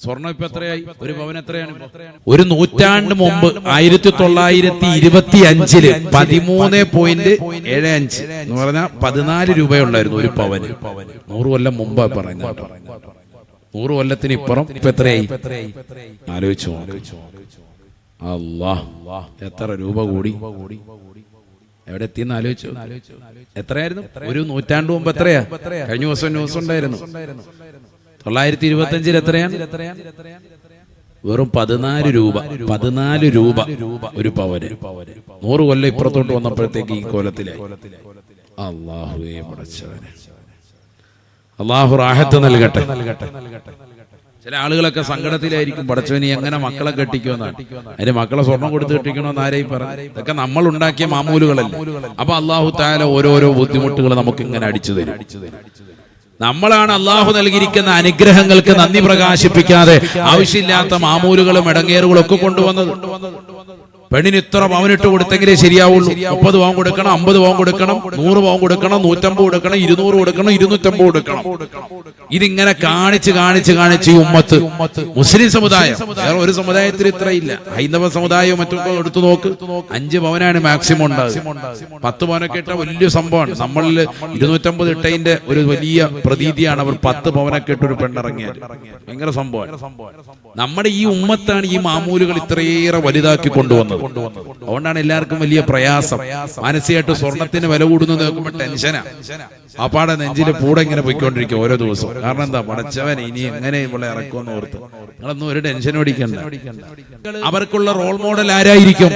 സ്വർണം ഇപ്പൊ എത്രയായി? ഒരു പവൻ എത്രയാണ്? ഒരു നൂറ്റാണ്ട് മുമ്പ് 1925 13.75 എന്ന് പറഞ്ഞാൽ 14 രൂപയുള്ളായിരുന്നു ഒരു പവന്. 100 കൊല്ലം മുമ്പാ പറയുന്നത്. 100 കൊല്ലത്തിന് ഇപ്പുറം ഇപ്പൊ എത്രയായി? ആലോചിച്ചു. അല്ലാഹ്, എത്ര രൂപ കൂടി, എവിടെ എത്തിയെന്ന് ആലോചിച്ചു. എത്രയായിരുന്നു ഒരു നൂറ്റാണ്ട് മുമ്പ്? എത്രയാ? കഴിഞ്ഞ ദിവസം ന്യൂസ് ഉണ്ടായിരുന്നു. 925 എത്രയാണ്? വെറും 14 രൂപ. 14 രൂപ ഒരു പവന്. 100 കൊല്ലം ഇപ്പുറത്തോട്ട് വന്നപ്പോഴത്തേക്ക് ഈ കോലത്തിലായി. അല്ലാഹുവേ പടച്ചവനെ, അല്ലാഹു റാഹത്ത് നൽകട്ടെ. ചില ആളുകളൊക്കെ സങ്കടത്തിലായിരിക്കും, പടച്ചവനി എങ്ങനെ മക്കളെ കെട്ടിക്കുമെന്നാണ്. അതിന് മക്കളെ സ്വർണം കൊടുത്ത് കെട്ടിക്കണമെന്ന് ആരെയും പറഞ്ഞു? ഇതൊക്കെ നമ്മൾ ഉണ്ടാക്കിയ മാമൂലുകളല്ലേ. അപ്പൊ അല്ലാഹു തആല ഓരോരോ ബുദ്ധിമുട്ടുകൾ നമുക്ക് ഇങ്ങനെ അടിച്ചു തരും. നമ്മളാണ് അള്ളാഹു നൽകിയിരിക്കുന്ന അനുഗ്രഹങ്ങൾക്ക് നന്ദി പ്രകാശിപ്പിക്കാതെ ആവശ്യമില്ലാത്ത മാമൂലുകളും ഇടങ്ങേറുകളും ഒക്കെ കൊണ്ടുവന്നത്. പെണ്ണിന് ഇത്ര പവനിട്ട് കൊടുത്തെങ്കിലേ ശരിയാവുള്ളൂ. 30 പവൻ കൊടുക്കണം, 50 പവൻ കൊടുക്കണം, 100 പവൻ കൊടുക്കണം, 150 കൊടുക്കണം, 200 കൊടുക്കണം, 250 കൊടുക്കണം. ഇതിങ്ങനെ കാണിച്ച് കാണിച്ച് കാണിച്ച് ഈ ഉമ്മത്ത്, മുസ്ലിം സമുദായം, വേറെ ഒരു സമുദായത്തിൽ ഇത്ര ഇല്ല. ഹൈന്ദവ സമുദായം മറ്റൊക്കെ എടുത്തു നോക്ക്, 5 പവനാണ് മാക്സിമം ഉണ്ടാകുക. 10 പവനൊക്കെ ഇട്ട വലിയ സംഭവമാണ്. നമ്മളിൽ 250 ഇട്ടതിന്റെ ഒരു വലിയ പ്രതീതിയാണ് അവർ 10 പവനൊക്കെ ഇട്ട് ഒരു പെണ്ണിറങ്ങിയാൽ. ഭയങ്കര സംഭവമാണ്. നമ്മുടെ ഈ ഉമ്മത്താണ് ഈ മാമൂലുകൾ ഇത്രയേറെ വലുതാക്കി കൊണ്ടുവന്നത്. അതുകൊണ്ടാണ് എല്ലാവർക്കും വലിയ പ്രയാസം. മാനസികമായിട്ട് സ്വർണത്തിന് വില കൂടുന്നത് നോക്കുമ്പോൾ ടെൻഷനാ. അപ്പാടെ നെഞ്ചില് പൂടെ ഇങ്ങനെ പോയിക്കൊണ്ടിരിക്കും ഓരോ ദിവസവും. കാരണം എന്താ? പടച്ചവൻ ഇനി എങ്ങനെ ഇവിടെ ഇറക്കുമെന്ന് ഓർത്ത് നിങ്ങളൊന്നും ഒരു ടെൻഷൻ ഓടിക്കണ്ട. അവർക്കുള്ള റോൾ മോഡൽ ആരായിരിക്കും?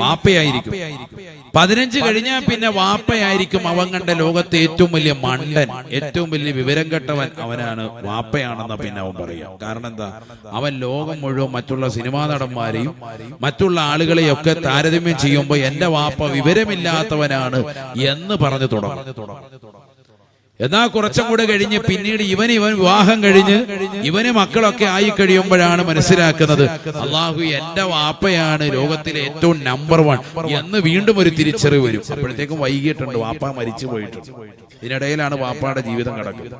വാപ്പയായിരിക്കും. 15 കഴിഞ്ഞാൽ പിന്നെ വാപ്പയായിരിക്കും. അവൻ കണ്ട ലോകത്തെ ഏറ്റവും വലിയ മണ്ടൻ, ഏറ്റവും വലിയ വിവരം കെട്ടവൻ അവനാണ്, വാപ്പയാണെന്ന പിന്നെ അവൻ പറയാം. കാരണം എന്താ? അവൻ ലോകം മുഴുവൻ മറ്റുള്ള സിനിമാ നടന്മാരെയും മറ്റുള്ള ആളുകളെയും ഒക്കെ താരതമ്യം ചെയ്യുമ്പോൾ എന്റെ വാപ്പ വിവരമില്ലാത്തവനാണ് എന്ന് പറഞ്ഞു തുടങ്ങും. എന്നാ കുറച്ചും കൂടെ കഴിഞ്ഞ് പിന്നീട് ഇവൻ വിവാഹം കഴിഞ്ഞ് ഇവന് മക്കളൊക്കെ ആയി കഴിയുമ്പോഴാണ് മനസ്സിലാക്കുന്നത് അള്ളാഹു എന്റെ വാപ്പയാണ് ലോകത്തിലെ ഏറ്റവും നമ്പർ 1 എന്ന് വീണ്ടും ഒരു തിരിച്ചറിവ് വരും. അപ്പോഴത്തേക്കും വൈകിട്ടുണ്ട്, വാപ്പ മരിച്ചു പോയിട്ടുണ്ട്. ഇതിനിടയിലാണ് വാപ്പയുടെ ജീവിതം കിടക്കുന്നത്.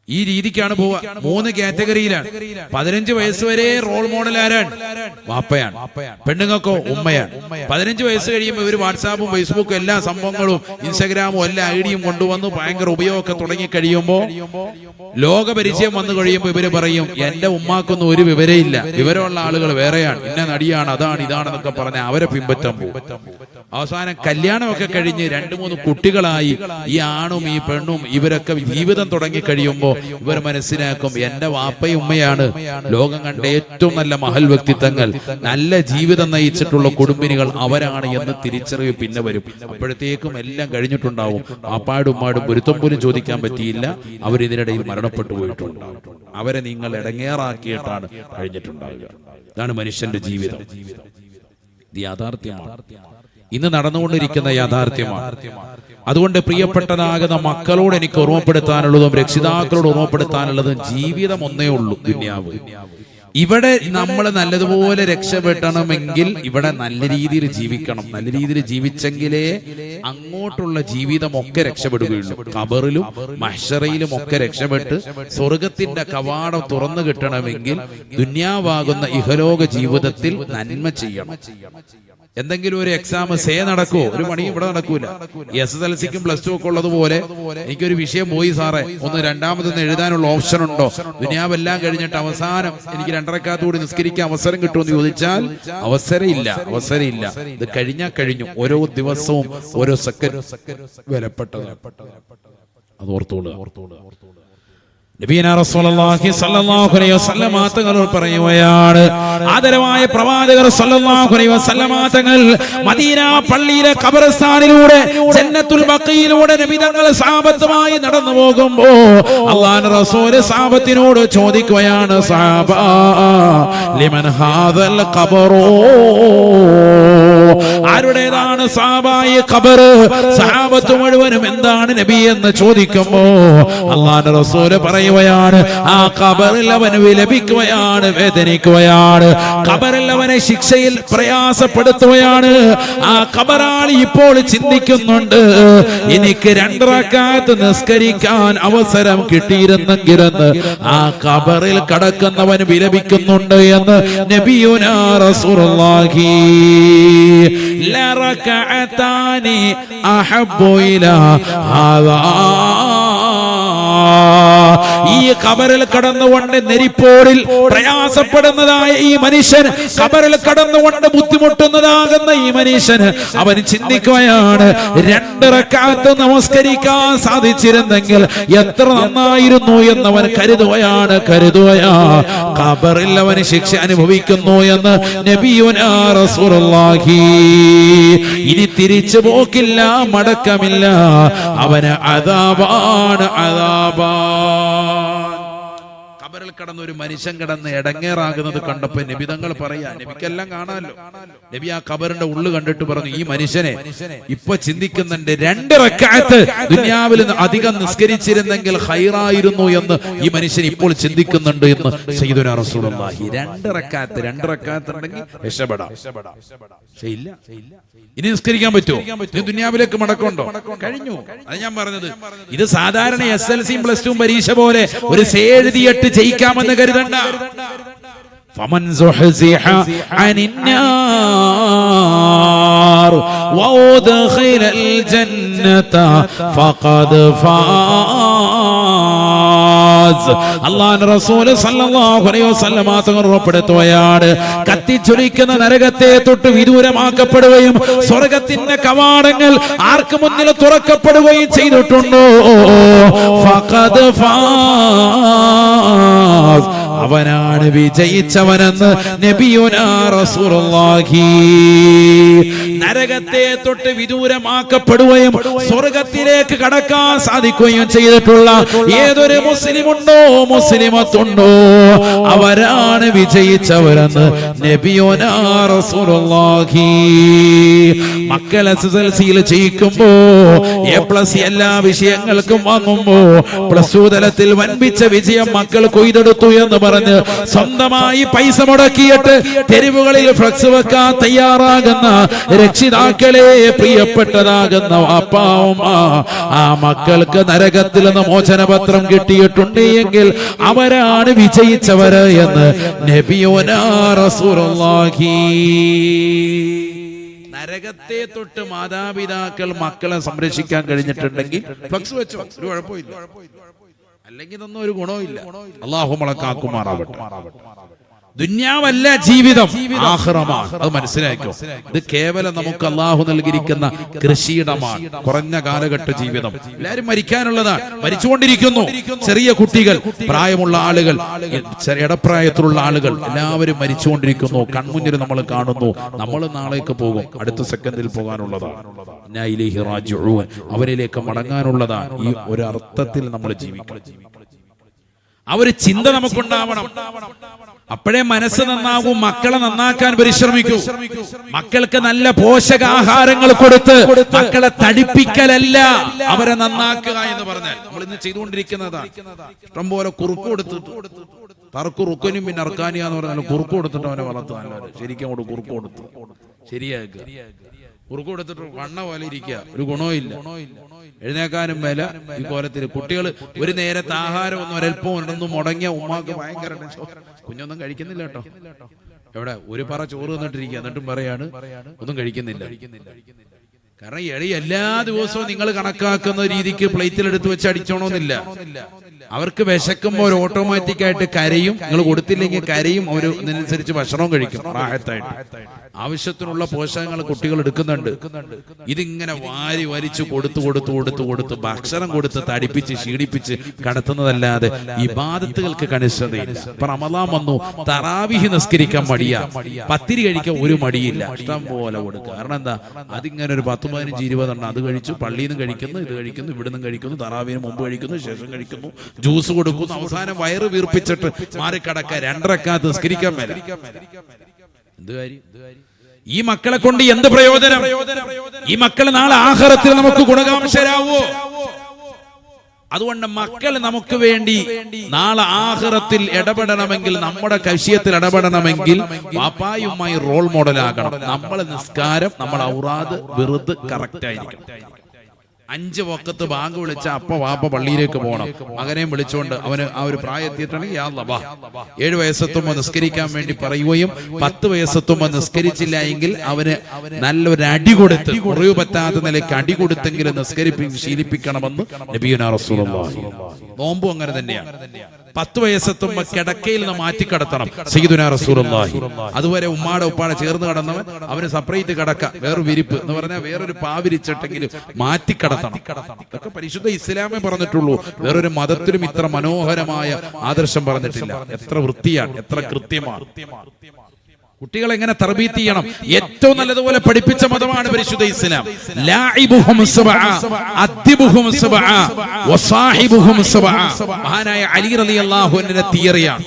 ഈ രീതിക്കാണ് പോവുക. 3 കാറ്റഗറിയിലാണ്. 15 വയസ്സ് വരെ റോൾ മോഡൽ ആരാണ്? വാപ്പയാണ്. പെണ്ണുങ്ങൾക്കോ ഉമ്മയാണ്. 15 വയസ്സ് കഴിയുമ്പോൾ ഇവർ വാട്സാപ്പും ഫേസ്ബുക്കും എല്ലാ സംഭവങ്ങളും ഇൻസ്റ്റാഗ്രാമും എല്ലാ ഐഡിയും കൊണ്ടുവന്ന് ഭയങ്കര ഉപയോഗമൊക്കെ തുടങ്ങി കഴിയുമ്പോൾ ലോകപരിചയം വന്നു കഴിയുമ്പോൾ ഇവര് പറയും എന്റെ ഉമ്മാക്കൊന്നും ഒരു വിവരമില്ല, വിവരമുള്ള ആളുകൾ വേറെയാണ്, ഇന്ന നടിയാണ്, അതാണ് ഇതാണെന്നൊക്കെ പറഞ്ഞ് അവരെ പിൻപറ്റാൻ പോകും. അവസാനം കല്യാണമൊക്കെ കഴിഞ്ഞ് 2-3 കുട്ടികളായി ഈ ആണും ഈ പെണ്ണും ഇവരൊക്കെ ജീവിതം തുടങ്ങി കഴിയുമ്പോൾ ഇവർ മനസ്സിലാക്കും എന്റെ വാപ്പയും ഉമ്മയാണ് ലോകം കണ്ട ഏറ്റവും നല്ല മഹൽ വ്യക്തിത്വങ്ങൾ, നല്ല ജീവിതം നയിച്ചിട്ടുള്ള കുടുംബിനികൾ അവരാണ് എന്ന് തിരിച്ചറിവ് പിന്നെ വരും. അപ്പോഴത്തേക്കും എല്ലാം കഴിഞ്ഞിട്ടുണ്ടാവും. വാപ്പാടും ഉമ്മാടും പൊരുത്തം പോലും ചോദിക്കാൻ പറ്റിയില്ല, അവരിതിനിടയിൽ മരണപ്പെട്ടു പോയിട്ടുണ്ടാവും. അവരെ നിങ്ങൾ ഇടങ്ങേറാക്കിയിട്ടാണ് കഴിഞ്ഞിട്ടുണ്ടാവുക. ഇതാണ് മനുഷ്യന്റെ ജീവിതം. ഇത് യാഥാർത്ഥ്യമാണ്, ഇന്ന് നടന്നുകൊണ്ടിരിക്കുന്ന യാഥാർത്ഥ്യമാണ്. അതുകൊണ്ട് പ്രിയപ്പെട്ടതാകുന്ന മക്കളോട് എനിക്ക് ഓർമ്മപ്പെടുത്താനുള്ളതും രക്ഷിതാക്കളോട് ഓർമ്മപ്പെടുത്താനുള്ളതും ജീവിതം ഒന്നേ ഉള്ളൂ, ദുനിയാവ്. ഇവിടെ നമ്മൾ നല്ലതുപോലെ രക്ഷപ്പെടണമെങ്കിൽ ഇവിടെ നല്ല രീതിയിൽ ജീവിക്കണം. നല്ല രീതിയിൽ ജീവിച്ചെങ്കിലേ അങ്ങോട്ടുള്ള ജീവിതമൊക്കെ രക്ഷപ്പെടുകയുള്ളൂ. ഖബറിലും മഹ്ശറയിലും ഒക്കെ രക്ഷപ്പെട്ട് സ്വർഗത്തിന്റെ കവാടം തുറന്നു കിട്ടണമെങ്കിൽ ദുനിയാവാകുന്ന ഇഹലോക ജീവിതത്തിൽ നന്മ ചെയ്യണം. എന്തെങ്കിലും ഒരു എക്സാം നടക്കുമോ? ഒരു പണി ഇവിടെ നടക്കൂല. SSLCക്കും +2 ഒക്കെ ഉള്ളതുപോലെ എനിക്കൊരു വിഷയം പോയി സാറേ, ഒന്ന് രണ്ടാമതൊന്ന് എഴുതാനുള്ള ഓപ്ഷൻ ഉണ്ടോ? ദുനിയാവെല്ലാം കഴിഞ്ഞിട്ട് അവസാനം എനിക്ക് 2 റക്അത്ത് കൂടി നിസ്കരിക്കാൻ അവസരം കിട്ടുമെന്ന് ചോദിച്ചാൽ അവസരമില്ല. ഇത് കഴിഞ്ഞാൽ കഴിഞ്ഞു. ഓരോ ദിവസവും ഓരോ സെക്കൻഡ് വിലപ്പെട്ടതാണ്. അത് ഓർത്തോളുക. നബിയന റസൂലുള്ളാഹി സ്വല്ലല്ലാഹു അലൈഹി വസല്ലം തങ്ങൾ പറയുകയാണ്, ആദരവായ പ്രവാചകർ സ്വല്ലല്ലാഹു അലൈഹി വസല്ലം തങ്ങൾ മദീന പള്ളിയിലെ ഖബർസ്ഥാനിലൂടെ ജന്നത്തുൽ ബഖീയിലൂടെ നബി തങ്ങൾ സഹാബത്തുമായി നടന്നു പോകുമ്പോൾ അല്ലാഹുവിന്റെ റസൂൽ സഹാബത്തിനോട് ചോദിക്കുകയാണ്, സഹാബ ലിമൻ ഹാദൽ ഖബറു, ആരുടേതാണ് സഹാബായി ഖബർ? സഹാബത്ത് മുഴുവനും എന്താണ് നബി എന്ന് ചോദിക്കുമ്പോൾ അല്ലാഹുവിന്റെ റസൂൽ പറയും പറയുകയാണ്, ആ ഖബറിൽ അവൻ വിലപിക്കുകയാണ്, വേദനിക്കുകയാണ്. ഖബറിൽ അവനെ ശിക്ഷയിൽ പ്രയാസപ്പെടുത്തുകയാണ്. ആ ഖബറാളി ഇപ്പോൾ ചിന്തിക്കുന്നുണ്ട്, എനിക്ക് 2 റക്അത്ത് നിസ്കരിക്കാൻ അവസരം കിട്ടിയിരുന്നെങ്കിലെന്ന് ആ ഖബറിൽ കടക്കുന്നവൻ വിലപിക്കുന്നുണ്ട് എന്ന് നബിയുനാ റസൂലുള്ളാഹി. ലറകഅതാനി അഹബ്ബു ഇലാ ഹാദാ. ഈ ഖബറിൽ കടന്നുകൊണ്ട് നെരിപ്പോരിൽ പ്രയാസപ്പെടുന്നതായ ഈ മനുഷ്യൻ, ഖബറിൽ കടന്നുകൊണ്ട് ബുദ്ധിമുട്ടുന്നതാകുന്ന ഈ മനുഷ്യൻ, അവൻ ചിന്തിക്കുകയാണ്, 2 റക്അത്ത് നമസ്കരിക്കാൻ സാധിച്ചിരുന്നെങ്കിൽ എത്ര നന്നായിരുന്നു എന്നവൻ കരുതുകയാണ്. ഖബറിൽ അവൻ ശിക്ഷ അനുഭവിക്കുന്നു എന്ന് നബിയുനാ റസൂലുള്ളാഹി. ഇനി തിരിച്ചു പോക്കില്ല, മടക്കമില്ല, അവന് അദാബാണ്, ഖബറിൽ കടന്ന് ഒരു മനുഷ്യൻ കിടന്ന് ഇടങ്ങേറാകുന്നത് കണ്ടപ്പോ നബി തങ്ങൾ പറയാ, നബിക്കെല്ലാം കാണാമല്ലോ, നബി ആ ഖബറിന്റെ ഉള്ളു കണ്ടിട്ട് പറഞ്ഞു, ഈ മനുഷ്യനെ ഇപ്പൊ ചിന്തിക്കുന്നുണ്ട്, 2 റക്അത്ത് ദുനിയാവിൽ അധികം നിസ്കരിച്ചിരുന്നെങ്കിൽ ഖൈറായിരുന്നു എന്ന് ഈ മനുഷ്യൻ ഇപ്പോൾ ചിന്തിക്കുന്നുണ്ട് എന്ന് സയ്യിദുനാ റസൂലുള്ളാഹി. 2 റക്അത്ത് ഉണ്ടെങ്കിൽ രക്ഷപ്പെടാം. ഇല്ല, ഇനി നിസ്കരിക്കാൻ പറ്റുമോ? ഇനി ദുനിയാവിലേക്ക് മടക്കമുണ്ടോ? കഴിഞ്ഞു. അത് ഞാൻ പറഞ്ഞത്, ഇത് സാധാരണ SLC +2 പരീക്ഷ പോലെ ഒരു എഴുതിയിട്ട് ജയിക്കാമെന്ന് കരുതണ്ട. فمن زحزح عن النار وأدخل الجنة فقد فاز. അല്ലാഹുവിന്റെ റസൂൽ സല്ലല്ലാഹു അലൈഹി വസല്ലം തങ്ങൾ ഉറപ്പെടുത്തുകയാണ്, കത്തിജ്വലിക്കുന്ന നരകത്തെ തൊട്ട് വിദൂരമാക്കപ്പെടുകയും സ്വർഗ്ഗത്തിന്റെ കവാടങ്ങൾ ആർക്ക് മുന്നിൽ തുറക്കപ്പെടുകയും ചെയ്തിട്ടുണ്ടോ, ഫഖദ് ഫാസ്, അവനാണ് വിജയിച്ചവനെന്ന് നബിയുനാ റസൂലുള്ളാഹി. നരകത്തെ തൊട്ട് വിദൂരമാക്കപ്പെടുകയും സ്വർഗത്തിലേക്ക് കടക്കാൻ സാധിക്കുകയും ചെയ്തിട്ടുള്ള ഏതൊരു മുസ്ലിമുണ്ടോ, മുസ്ലിമത്തുണ്ടോ, അവരാണ് വിജയിച്ചവരെന്ന് നബിയുനാ റസൂലുള്ളാഹി. മക്കൾ SSLCയിൽ ജയിക്കുമ്പോ A+ എല്ലാ വിഷയങ്ങൾക്കും വാങ്ങുമ്പോ +2 തലത്തിൽ വൻപിച്ച വിജയം മക്കൾ കൊയ്തെടുത്തു എന്ന് പറഞ്ഞ് സ്വന്തമായി പൈസ മുടക്കിയിട്ട് തെരുവുകളിൽ ഫ്ലക്സ് വെക്കാൻ തയ്യാറാകുന്ന രക്ഷിതാക്കളെ, പ്രിയപ്പെട്ടതാകുന്ന വാപ്പാവും ആ മക്കൾക്ക് നരകത്തിൽ നിന്ന് മോചനപത്രം കിട്ടിയിട്ടുണ്ട് എങ്കിൽ അവരാണ് വിജയിച്ചവര് എന്ന് നബിയുനാ റസൂലുള്ളാഹി. നരകത്തെ തൊട്ട് മാതാപിതാക്കൾ മക്കളെ സംരക്ഷിക്കാൻ കഴിഞ്ഞിട്ടുണ്ടെങ്കിൽ ഫ്ലക്സ് വെച്ചോ, ഒരു കുഴപ്പമില്ല. അല്ലെങ്കിൽ ഇതൊന്നും ഒരു ഗുണവുമില്ല. അല്ലാഹു മലക്കാക്കുമാറാവട്ടെ. ദുന്യാവല്ല ജീവിതം, ആഖിറമാണ്. അത് മനസ്സിലാക്കോ. ഇത് കേവലം നമുക്ക് അല്ലാഹു നൽകിയിരിക്കുന്ന കൃഷിയിടമാണ്. കുറഞ്ഞ കാലഘട്ട ജീവിതം. എല്ലാവരും മരിക്കാനുള്ളതാണ്, മരിച്ചുകൊണ്ടിരിക്കുന്നു. ചെറിയ കുട്ടികൾ, പ്രായമുള്ള ആളുകൾ, ഇടപ്രായത്തിലുള്ള ആളുകൾ എല്ലാവരും മരിച്ചുകൊണ്ടിരിക്കുന്നു. കൺമുന്നിൽ നമ്മൾ കാണുന്നു. നമ്മൾ നാളേക്ക് പോകും, അടുത്ത സെക്കൻഡിൽ പോകാനുള്ളതാണ്. അവരിലേക്ക് മടങ്ങാനുള്ളതാണ്. ഈ ഒരു അർത്ഥത്തിൽ നമ്മൾ ജീവിക്കണം. ആ ഒരു ചിന്ത നമുക്കുണ്ടാവണം. അപ്പോഴേ മനസ്സ് നന്നാകും. മക്കളെ നന്നാക്കാൻ പരിശ്രമിക്കൂ. മക്കൾക്ക് നല്ല പോഷകാഹാരങ്ങൾ കൊടുത്ത് മക്കളെ തടിപ്പിക്കലല്ല, അവരെ നന്നാക്കുക എന്ന് പറഞ്ഞാൽ നമ്മൾ ഇന്ന് ചെയ്തുകൊണ്ടിരിക്കുന്നതാണ്. ഇഷ്ടംപോലെ കുറുക്ക് കൊടുത്തിട്ട്, തറക്കു റുക്കനും പിന്നെ അർക്കാനിയ എന്ന് പറഞ്ഞാൽ കുറുക്ക് കൊടുത്തിട്ട് അവനെ വളർത്താൻ ശരിക്കും അങ്ങോട്ട് കുറുക്ക് കൊടുത്തു ശരിയാക്കുക. കുറുക്ക് കൊടുത്തിട്ട് വണ്ണ പോലെ ഇരിക്കുക, ഒരു ഗുണവും ഇല്ല. എഴുന്നേക്കാനും മേല. ഈ കോലത്തിൽ കുട്ടികൾ ഒരു നേരത്തെ ആഹാരം ഒന്നും ഒരൽപ്പം ഉണ്ടെന്ന് മുടങ്ങിയ ഉമ്മാക്ക് ഭയങ്കര കുഞ്ഞൊന്നും കഴിക്കുന്നില്ല കേട്ടോ. എവിടെ ഒരു പറ ചോറ് തന്നിട്ടിരിക്കുക, എന്നിട്ടും പറയാണ് ഒന്നും കഴിക്കുന്നില്ല. കാരണം എളി എല്ലാ ദിവസവും നിങ്ങൾ കണക്കാക്കുന്ന രീതിക്ക് പ്ലേറ്റിൽ എടുത്ത് വെച്ച് അടിച്ചോണമെന്നില്ല. അവർക്ക് വിശക്കുമ്പോൾ ഒരു ഓട്ടോമാറ്റിക് ആയിട്ട് കരയും. നിങ്ങൾ കൊടുത്തില്ലെങ്കിൽ കരയും. അവർ അതിനനുസരിച്ച് ഭക്ഷണവും കഴിക്കും. റാഹത്തായിട്ട് ആവശ്യത്തിനുള്ള പോഷകങ്ങൾ കുട്ടികൾ എടുക്കുന്നുണ്ട്. ഇതിങ്ങനെ വാരി വരിച്ചു കൊടുത്ത് ഭക്ഷണം കൊടുത്ത് തടിപ്പിച്ച് ക്ഷീണിപ്പിച്ച് കടത്തുന്നതല്ലാതെ ഇബാദത്തുകൾക്ക് കണിഷ്ഠതയില്ല. ഇപ്പൊ റമളാൻ വന്നു, തറാവിഹ് നിസ്കരിക്കാൻ മടിയാ, പത്തിരി കഴിക്കാൻ ഒരു മടിയില്ല, ഇഷ്ടം പോലെ കൊടുക്കുക. കാരണം എന്താ, അതിങ്ങനെ ഒരു 10, 15, 20 എണ്ണം അത് കഴിച്ചു. പള്ളിയിൽ നിന്ന് കഴിക്കുന്നു, ഇത് കഴിക്കുന്നു, ഇവിടുന്ന് കഴിക്കുന്നു, തറാവിന് മുമ്പ് കഴിക്കുന്നു, ശേഷം കഴിക്കുന്നു, ജ്യൂസ് കൊടുക്കുന്നു, അവസാനം വയറ് വീർപ്പിച്ചിട്ട് മാറിക്കടക്ക 2 റക്അത്ത് നിസ്കരിക്കാൻ മേല. എന്ത് കാര്യം? ഈ മക്കളെ കൊണ്ട് എന്ത് പ്രയോജനം? ഈ മക്കൾ നാളെ ആഖിറത്തിൽ നമുക്ക് ഗുണകാംക്ഷരാവോ? അതുകൊണ്ട് മക്കൾ നമുക്ക് വേണ്ടി നാളെ ആഖിറത്തിൽ ഇടപെടണമെങ്കിൽ, നമ്മുടെ കശ്യത്തിൽ ഇടപെടണമെങ്കിൽ വാപ്പായുമായി റോൾ മോഡലാകണം. നമ്മളെ നിസ്കാരം, നമ്മൾ ഔറാദ് വെറുതെ കറക്റ്റ് ആയിരിക്കണം. 5 വഖത്ത് ബാങ്ക് വിളിച്ച അപ്പ വാപ്പ പള്ളിയിലേക്ക് പോകണം. മകനെയും വിളിച്ചുകൊണ്ട് അവന് ആ ഒരു പ്രായം എത്തിയിട്ടുണ്ടെങ്കിൽ 7 വയസ്സെത്തുമ്പോൾ നിസ്കരിക്കാൻ വേണ്ടി പറയുകയും 10 വയസ്സെത്തുമ്പോൾ നിസ്കരിച്ചില്ല എങ്കിൽ അവന് നല്ലൊരു അടി കൊടുത്ത്, കുറവ് പറ്റാത്ത നിലയ്ക്ക് അടി കൊടുത്തെങ്കിലും ശീലിപ്പിക്കണമെന്ന് നബിയുനാ റസൂലുള്ളാഹി. നോമ്പും അങ്ങനെ തന്നെയാണ്. 10 വയസ്സെത്തുമ്പോ കിടക്കയിൽ നിന്ന് മാറ്റിക്കടത്തണം സയ്യിദുനാ റസൂലുള്ളാഹി. അതുവരെ ഉമ്മാടെ ഉപ്പാടെ ചേർന്ന് കടന്നവൻ അവന് സെപ്പറേറ്റ് കിടക്ക, വേറൊരു വിരിപ്പ് എന്ന് പറഞ്ഞാൽ വേറൊരു പാവിരിച്ചിട്ടെങ്കിലും മാറ്റിക്കടത്തണം. ഇതൊക്കെ പരിശുദ്ധ ഇസ്ലാമേ പറഞ്ഞിട്ടുള്ളൂ. വേറൊരു മതത്തിലും ഇത്ര മനോഹരമായ ആദർശം പറഞ്ഞിട്ടില്ല. എത്ര വൃത്തിയാണ്, എത്ര കൃത്യമാണ്. കുട്ടികളെ എങ്ങനെ തർബീത്ത് ചെയ്യണം, ഏറ്റവും നല്ലതുപോലെ പഠിപ്പിച്ച മതമാണ് പരിശുദ്ധ ഇസ്ലാം. ലാഇബുഹും സബഅ അദ്ദിബുഹും സബഅ വസാഹിബുഹും സബഅ. മഹാനായ അലി റളിയല്ലാഹു അൻഹുവിന്റെ തിയറിയാണ്.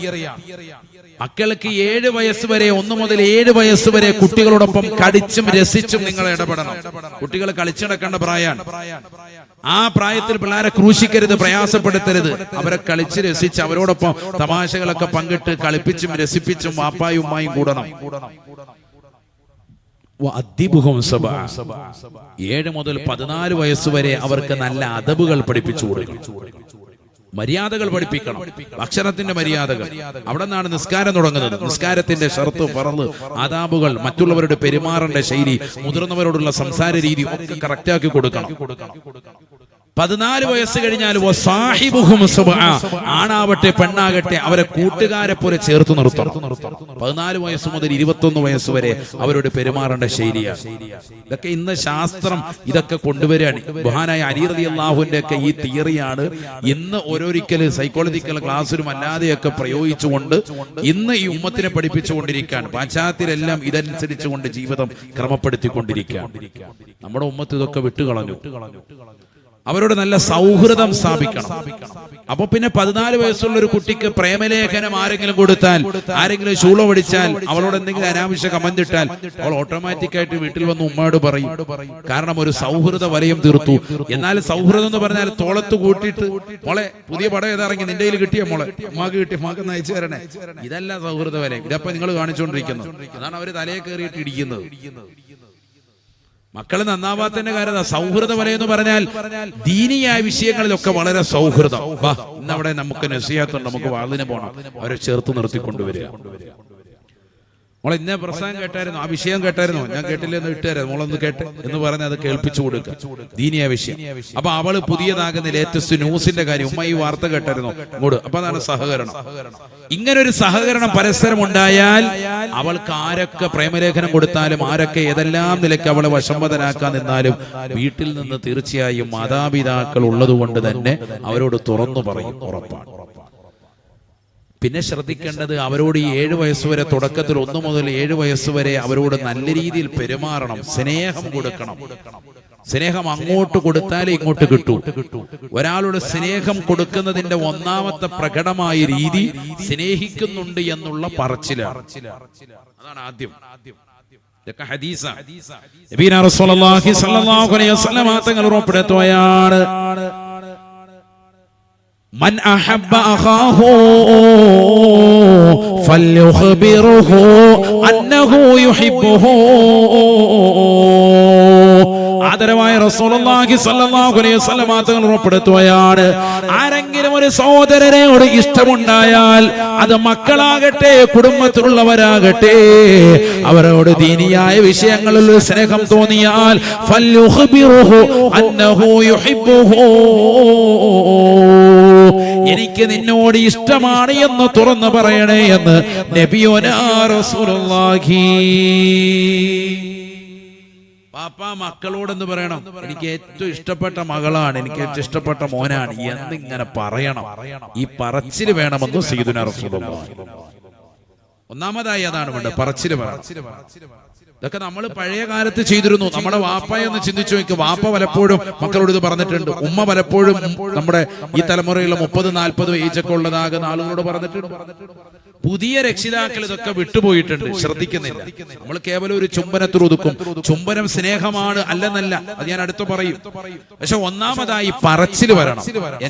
മക്കൾക്ക് 7 വയസ്സ് വരെ, 1 മുതൽ 7 വയസ്സ് വരെ കുട്ടികളോടൊപ്പം കടിച്ചും രസിച്ചും നിങ്ങൾ ഇടപെടണം. കുട്ടികൾ കളിച്ചിടക്കേണ്ട പ്രായമാണ്. ആ പ്രായത്തിൽ പിള്ളേരെ ക്രൂശിക്കരുത്, പ്രയാസപ്പെടുത്തരുത്. അവരെ കളിച്ച് രസിച്ച് അവരോടൊപ്പം തമാശകളൊക്കെ പങ്കിട്ട് കളിപ്പിച്ചും രസിപ്പിച്ചും വാപ്പായും ഉമ്മായും കൂടണം. 7 മുതൽ 14 വയസ്സ് വരെ അവർക്ക് നല്ല അദബുകൾ പഠിപ്പിച്ചു കൊടുക്കും. മര്യാദകൾ പഠിപ്പിക്കണം, അക്ഷരത്തിന്റെ മര്യാദകൾ. അവിടെ നിന്നാണ് നിസ്കാരം തുടങ്ങുന്നത്. നിസ്കാരത്തിന്റെ ഷർത്ത്, ഫർള്, ആദാബുകൾ, മറ്റുള്ളവരുടെ പെരുമാറേണ്ട ശൈലി, മുതിർന്നവരോടുള്ള സംസാര രീതി ഒക്കെ കറക്റ്റാക്കി കൊടുക്കണം. 14 വയസ്സ് കഴിഞ്ഞാൽ ആണാവട്ടെ പെണ്ണാകട്ടെ അവരെ കൂട്ടുകാരെ പോലെ ചേർത്ത് നിർത്തണം. 14 വയസ്സ് മുതൽ 21 വയസ്സ് വരെ അവരോട് പെരുമാറേണ്ട ശൈലിയാണ്. ഇതൊക്കെ ഇന്ന് ശാസ്ത്രം ഇതൊക്കെ കൊണ്ടുവരികയാണ്. മഹാനായ അലി റളിയല്ലാഹുവിന്റെ ഒക്കെ ഈ തിയറിയാണ് ഇന്ന് ഓരോരിക്കല് സൈക്കോളജിക്കൽ ക്ലാസ്സിലും അല്ലാതെയൊക്കെ പ്രയോഗിച്ചുകൊണ്ട് ഇന്ന് ഈ ഉമ്മത്തിനെ പഠിപ്പിച്ചുകൊണ്ടിരിക്കുകയാണ്. പാശ്ചാത്യരെല്ലാം ഇതനുസരിച്ചുകൊണ്ട് ജീവിതം ക്രമപ്പെടുത്തിക്കൊണ്ടിരിക്കുകയാണ്. നമ്മുടെ ഉമ്മത്ത് ഇതൊക്കെ വിട്ടുകളഞ്ഞു. അവരോട് നല്ല സൗഹൃദം സ്ഥാപിക്കണം. അപ്പൊ പിന്നെ 14 വയസ്സുള്ള ഒരു കുട്ടിക്ക് പ്രേമലേഖനം ആരെങ്കിലും കൊടുത്താൽ, ആരെങ്കിലും ശൂളം ഒടിച്ചാൽ, അവളോട് എന്തെങ്കിലും അനാവശ്യ കമന്റ് ഇട്ടാൽ അവൾ ഓട്ടോമാറ്റിക്കായിട്ട് വീട്ടിൽ വന്ന് ഉമ്മയോട് പറയും. കാരണം ഒരു സൗഹൃദ വലയം തീർത്തു. എന്നാൽ സൗഹൃദം എന്ന് പറഞ്ഞാൽ തോളത്ത് കൂട്ടിയിട്ട് മോളെ പുതിയ പടം ഏതാറങ്ങി നിന്റെ കയ്യിൽ കിട്ടിയ മോളെ ഉമ്മാക്ക് കിട്ടിയ ഉമ്മാക്ക് നയിച്ചു തരണേ, ഇതല്ല സൗഹൃദ വലയം. ഇതപ്പൊ നിങ്ങൾ കാണിച്ചുകൊണ്ടിരിക്കുന്നത്. അതാണ് അവര് തലയെ കയറിയിട്ട് ഇടിക്കുന്നത്. മക്കള് നന്നാവാത്തതിന്റെ കാര്യം സൗഹൃദ വലയം എന്ന് പറഞ്ഞാൽ ദീനിയായ വിഷയങ്ങളിലൊക്കെ വളരെ സൗഹൃദം. ഇന്നവിടെ നമുക്ക് നസീഹത്തുണ്ട്, നമുക്ക് വാളിന് പോകണം, അവരെ ചേർത്ത് നിർത്തിക്കൊണ്ടുവരിക. മോളെ ഇന്ന പ്രസംഗം കേട്ടായിരുന്നു, ആ വിഷയം കേട്ടായിരുന്നോ? ഞാൻ കേട്ടില്ലെന്ന് ഇട്ടുതരാം, മോളൊന്ന് കേട്ട് എന്ന് പറഞ്ഞ് അത് കേൾപ്പിച്ചു കൊടുക്കുക, ദീനിയായ വിഷയം. അപ്പൊ അവള് പുതിയതാകുന്ന ലേറ്റസ്റ്റ് ന്യൂസിന്റെ കാര്യം, ഉമ്മ ഈ വാർത്ത കേട്ടായിരുന്നോ ഇങ്ങോട്ട്, അപ്പൊ അതാണ് സഹകരണം. ഇങ്ങനൊരു സഹകരണം പരസ്പരം ഉണ്ടായാൽ അവൾക്ക് ആരൊക്കെ പ്രേമലേഖനം കൊടുത്താലും, ആരൊക്കെ ഏതെല്ലാം നിലയ്ക്ക് അവളെ വശംവദനാക്കാൻ നിന്നാലും വീട്ടിൽ നിന്ന് തീർച്ചയായും മാതാപിതാക്കൾ ഉള്ളത് കൊണ്ട് തന്നെ അവരോട് തുറന്നു പറയും, ഉറപ്പാണ്. പിന്നെ ശ്രദ്ധിക്കേണ്ടത് അവരോട് ഈ 7 വയസ്സുവരെ, തുടക്കത്തിൽ 1 മുതൽ 7 വയസ്സുവരെ അവരോട് നല്ല രീതിയിൽ പെരുമാറണം, സ്നേഹം കൊടുക്കണം. സ്നേഹം അങ്ങോട്ട് കൊടുത്താലേ ഇങ്ങോട്ട് കിട്ടൂ. ഒരാളുടെ സ്നേഹം കൊടുക്കുന്നതിന്റെ ഒന്നാമത്തെ പ്രകടമായ രീതി സ്നേഹിക്കുന്നുണ്ട് എന്നുള്ള പറച്ചിലാണ്. അതാണ് ആദ്യം. ഇതൊക്കെ ഹദീസാണ്. നബിയുനാ റസൂലുള്ളാഹി സ്വല്ലല്ലാഹു അലൈഹി വസല്ലം തങ്ങൾ ഉറപ്പെടുത്തുകയാണ്, മൻ അഹബ്ബ അഖാഹു ഫല്യുഖ്ബിറുഹു അന്നഹു യുഹിബ്ബുഹു. ആദരവായ റസൂലുള്ളാഹി സ്വല്ലല്ലാഹു അലൈഹി വസല്ലം തങ്ങൾ ഉറപ്പെടുത്തുകയാണ്, ആരെങ്കിലും ഒരു സഹോദരനോട് ഇഷ്ടമുണ്ടായാൽ, അത് മക്കളാകട്ടെ കുടുംബത്തിലുള്ളവരാകട്ടെ, അവരോട് ദീനിയായ വിഷയങ്ങളിൽ സ്നേഹം തോന്നിയാൽ ഫല്യുഖ്ബിറുഹു അന്നഹു യുഹിബ്ബുഹു, എനിക്ക് നിന്നോട് ഇഷ്ടമാണ് എന്ന് തുറന്നു പറയണേ എന്ന് നബിയുനാ റസൂലുള്ളാഹി. പാപ്പ മക്കളോടെന്ന് പറയണം, എനിക്ക് ഏറ്റവും ഇഷ്ടപ്പെട്ട മകളാണ്, എനിക്ക് ഏറ്റവും ഇഷ്ടപ്പെട്ട മോനാണ് എന്നിങ്ങനെ പറയണം. ഈ പറച്ചില് വേണമെന്ന് സയ്യിദുനാ റസൂലുള്ളാഹി. ഒന്നാമതായി അതാണ് വേണ്ടത്, പറച്ചില് വേണം. ഇതൊക്കെ നമ്മൾ പഴയ കാലത്ത് ചെയ്തിരുന്നു. നമ്മുടെ വാപ്പയെന്ന് ചിന്തിച്ചു നോക്കി. വാപ്പ പലപ്പോഴും മക്കളോട് ഇത് പറഞ്ഞിട്ടുണ്ട്. ഉമ്മ പലപ്പോഴും നമ്മുടെ ഈ തലമുറയിലുള്ള 30-40 ഏജൊക്കെ ഉള്ളതാകുന്ന ആളുകളോട് പറഞ്ഞിട്ടുണ്ട്. പുതിയ രക്ഷിതാക്കൾ ഇതൊക്കെ വിട്ടുപോയിട്ടുണ്ട്, ശ്രദ്ധിക്കുന്നില്ല. നമ്മൾ കേവലം ഒരു ചുംബനത്തിൽ ഒതുക്കും. ചുംബനം സ്നേഹമാണ് അല്ലെന്നല്ല, അത് ഞാൻ അടുത്ത് പറയും. പക്ഷെ ഒന്നാമതായി പറച്ചില് വരണം.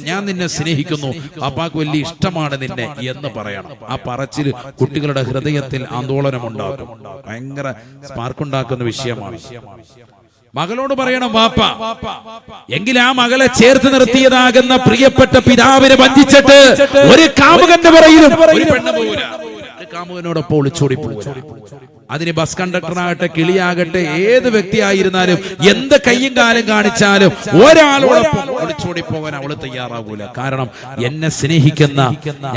ഞാൻ നിന്നെ സ്നേഹിക്കുന്നു, പാപ്പാക്ക് വലിയ ഇഷ്ടമാണ് നിന്നെ എന്ന് പറയണം. ആ പറച്ചില് കുട്ടികളുടെ ഹൃദയത്തിൽ ആന്തോളനം ഉണ്ടാക്കും, ഭയങ്കര സ്പാർക്കുണ്ടാക്കുന്ന വിഷയമാണ്. മകളോട് പറയണം വാപ്പ. എങ്കിൽ ആ മകളെ ചേർത്ത് നിർത്തിയതാകുന്ന പ്രിയപ്പെട്ട പിതാവിനെ വഞ്ചിച്ചിട്ട് ഒരു കാമുകന്റെ പറയിലും ഒരു പെണ്ണ് പോകില്ല. കാമുകനോടൊപ്പം ഒളിച്ചോടി പോകില്ല. അതിന് ബസ് കണ്ടക്ടറാകട്ടെ, കിളിയാകട്ടെ, ഏത് വ്യക്തിയായിരുന്നാലും എന്ത് കയ്യും കാലും കാണിച്ചാലും ഒരാളോടൊപ്പം ഒളിച്ചോടി പോകാൻ അവള് തയ്യാറാകൂല. കാരണം എന്നെ സ്നേഹിക്കുന്ന,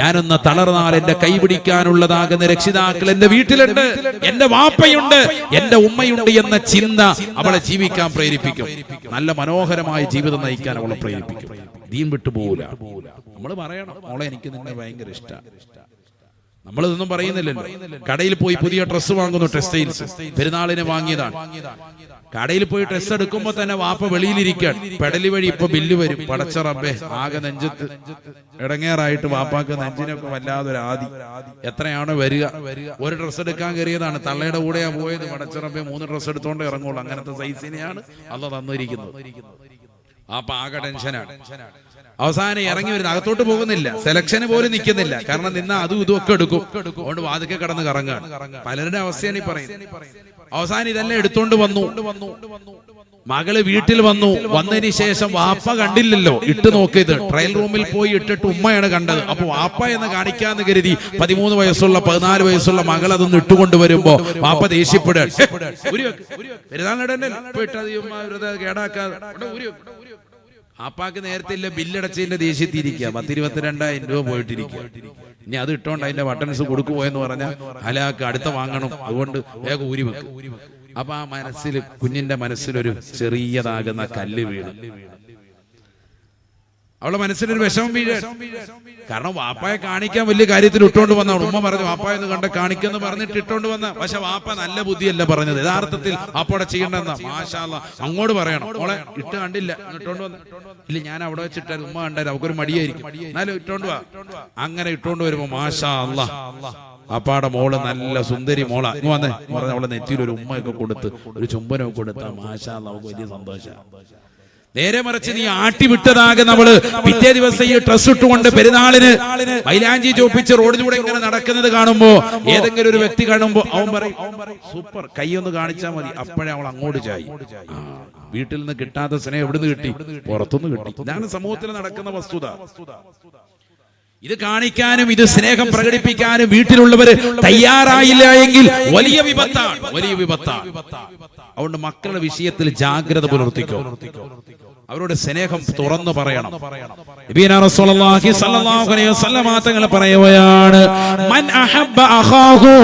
ഞാനൊന്ന് തളർന്നാൽ എന്റെ കൈ പിടിക്കാനുള്ളതാകുന്ന രക്ഷിതാക്കൾ എന്റെ വീട്ടിലുണ്ട്, എന്റെ വാപ്പയുണ്ട്, എന്റെ ഉമ്മയുണ്ട് എന്ന ചിന്ത അവളെ ജീവിക്കാൻ പ്രേരിപ്പിക്കും. നല്ല മനോഹരമായ ജീവിതം നയിക്കാൻ അവളെ പ്രേരിപ്പിക്കും. ദീൻ വിട്ടു പോകൂല. നമ്മൾ പറയണം, മോളെ എനിക്ക് നിന്നെ ഭയങ്കര ഇഷ്ടമാണ്. നമ്മളിതൊന്നും പറയുന്നില്ലല്ലോ. കടയിൽ പോയി പുതിയ ഡ്രസ്സ് വാങ്ങുന്നു, ടെക്സ്റ്റൈൽസ്, പെരുന്നാളിന് വാങ്ങിയതാണ്. കടയിൽ പോയി ഡ്രസ്സ് എടുക്കുമ്പോ തന്നെ വാപ്പ വെളിയിലിരിക്കാൻ, പെടലി വഴി ഇപ്പൊ ബില്ല് വരും. പടച്ച റബ്ബേ, ആകെ നെഞ്ചത്ത് ഇടങ്ങേറായിട്ട് വാപ്പാക്ക് നെഞ്ചിനൊക്കെ വല്ലാതൊരു ആദി. എത്രയാണോ വരിക? ഒരു ഡ്രസ്സ് എടുക്കാൻ കയറിയതാണ്, തള്ളയുടെ കൂടെയാ പോയത്. പടച്ച റബ്ബേ, 3 ഡ്രസ്സ് എടുത്തോണ്ട് ഇറങ്ങുള്ളൂ. അങ്ങനത്തെ സൈസിനെയാണ് അള്ളാഹ് തന്നിരിക്കുന്നത്. വാപ്പ ആകെ ടെൻഷനാണ്. അവസാനം ഇറങ്ങി വരുന്ന, അകത്തോട്ട് പോകുന്നില്ല, സെലക്ഷന് പോലും നിൽക്കുന്നില്ല. കാരണം നിന്ന അതും ഇതും ഒക്കെ എടുക്കും. അതുകൊണ്ട് വാതിക്കെ കടന്ന് കറങ്ങാണ്. പലരുടെ അവസ്ഥയാണ് ഈ പറയുന്നത്. അവസാനം ഇതെല്ലാം എടുത്തോണ്ട് വന്നു. മകള് വീട്ടിൽ വന്നു. വന്നതിന് ശേഷം വാപ്പ കണ്ടില്ലല്ലോ, ഇട്ട് നോക്കിയത് ട്രയൽ റൂമിൽ പോയി ഇട്ടിട്ട് ഉമ്മയാണ് കണ്ടത്. അപ്പൊ വാപ്പ എന്ന് കാണിക്കാന്ന് കരുതി 13 വയസ്സുള്ള 14 വയസ്സുള്ള മകൾ അതൊന്ന് ഇട്ടുകൊണ്ട് വരുമ്പോ വാപ്പ ദേഷ്യപ്പെടുക. ആപ്പാക്ക് നേരത്തെ ഇല്ല, ബില്ലടച്ചതിന്റെ ദേഷ്യത്തിരിക്കുക. 10-22,000 രൂപ പോയിട്ടിരിക്കുക. ഇനി അത് ഇട്ടോണ്ട് അതിന്റെ ബട്ടൺസ് കൊടുക്കുപോയെന്ന് പറഞ്ഞാൽ ഹലാക്ക് അടുത്ത വാങ്ങണം. അതുകൊണ്ട് വേഗം ഊരി വെക്കും. അപ്പൊ ആ മനസ്സിൽ, കുഞ്ഞിന്റെ മനസ്സിലൊരു ചെറിയതാകുന്ന കല്ല് വീണ് അവളെ മനസ്സിലൊരു വിഷമം വീഴ. കാരണം വാപ്പായെ കാണിക്കാൻ വലിയ കാര്യത്തിൽ ഇട്ടോണ്ട് വന്നവൾ. ഉമ്മ പറഞ്ഞു വാപ്പായെന്ന് കണ്ട കാണിക്കെന്ന് പറഞ്ഞിട്ട് ഇട്ടോണ്ട് വന്ന. പക്ഷെ വാപ്പ നല്ല ബുദ്ധിയല്ല പറഞ്ഞത്. യഥാർത്ഥത്തിൽ വാപ്പയുടെ ചെയ്യേണ്ടെന്ന. മാഷാ അല്ലാഹ്, അങ്ങോട്ട് പറയണം, മോളെ ഇട്ട് കണ്ടില്ല, ഇട്ടോണ്ട് വന്ന. ഇല്ല, ഞാൻ അവിടെ വെച്ചിട്ടാൽ ഉമ്മ കണ്ടാൽ അവക്കൊരു മടിയായിരിക്കും, എന്നാലും ഇട്ടോണ്ട് വാ. അങ്ങനെ ഇട്ടോണ്ട് വരുമ്പോ മാഷാ അല്ലാഹ്, അപ്പാടെ മോള് നല്ല സുന്ദരി മോളാ, ഇങ്ങ് വന്നേ പറഞ്ഞ അവളെ നെറ്റിയിൽ ഒരു ഉമ്മയൊക്കെ കൊടുത്ത് ഒരു ചുംബനമൊക്കെ കൊടുത്താൽ മാഷാ അല്ലാഹ് അവൾക്ക് വലിയ സന്തോഷമാണ്. നേരെ മറിച്ച് നീ ആട്ടിവിട്ടതാകെ നമ്മള് പിറ്റേ ദിവസം ഈ ഡ്രസ് ഇട്ടുകൊണ്ട് പെരുന്നാളിന് മൈലാഞ്ചി ചോപ്പിച്ച് റോഡിലൂടെ ഇങ്ങനെ നടക്കുന്നത് കാണുമ്പോ, ഏതെങ്കിലും ഒരു വ്യക്തി കാണുമ്പോ അവൻ പറയും സൂപ്പർ, കൈയൊന്ന് കാണിച്ചാൽ മതി. അപ്പോഴേ അവൾ അങ്ങോട്ട് ചായി. വീട്ടിൽ നിന്ന് കിട്ടാത്ത സ്നേഹം എവിടുന്ന് കിട്ടി? പുറത്തുനിന്ന് കിട്ടി. ഇതാണ് സമൂഹത്തിൽ നടക്കുന്ന വസ്തുത. ഇത് കാണിക്കാനും ഇത് സ്നേഹം പ്രകടിപ്പിക്കാനും വീട്ടിലുള്ളവര് തയ്യാറായില്ല എങ്കിൽ വലിയ വിപത്താണ്, വലിയ വിപത്താണ്. അതുകൊണ്ട് മക്കളുടെ വിഷയത്തിൽ ജാഗ്രത പുലർത്തിക്കോ, അവരുടെ സ്നേഹം തുറന്നു പറയണം. നബിയനാ റസൂലുള്ളാഹി സ്വല്ലല്ലാഹു അലൈഹി വസല്ലം തങ്ങൾ പറയുകയാണ്, മൻ അഹബ്ബ അഖാഹു